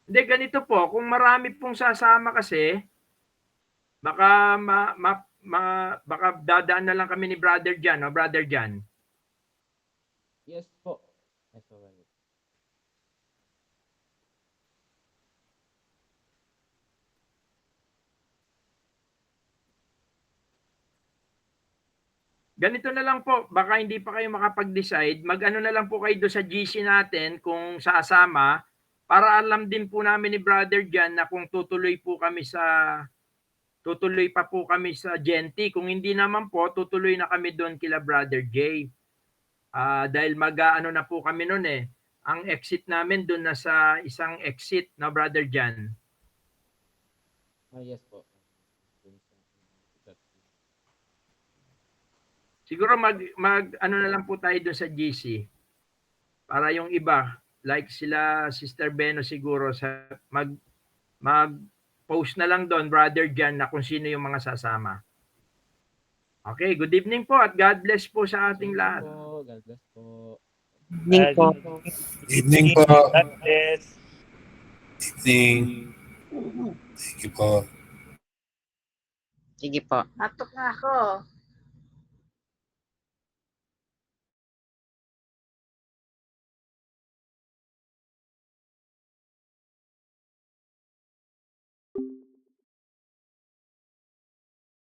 C: Hindi, ganito po, kung marami pong sasama kasi, baka baka dadaan na lang kami ni Brother Jan, no? Brother Jan.
A: Yes po. Yes, alright.
C: Ganito na lang po, baka hindi pa kayo makapag-decide, mag-ano na lang po kayo doon sa GC natin kung sasama, para alam din po namin ni Brother Jan na kung tutuloy pa po kami sa Genti. Kung hindi naman po, tutuloy na kami doon kila Brother Jay. Dahil mag-ano na po kami noon eh. Ang exit namin doon na sa isang exit na Brother Jan.
A: Yes po.
C: Siguro ano na lang po tayo doon sa GC. Para yung iba, like sila Sister Beno siguro mag-post na lang doon, Brother Jan, na kung sino yung mga sasama. Okay, good evening po at God bless po sa ating lahat.
A: God bless po.
E: Evening po.
B: Evening po.
D: God bless.
B: Evening. Thank you po.
E: Sige po.
F: Atok na ako.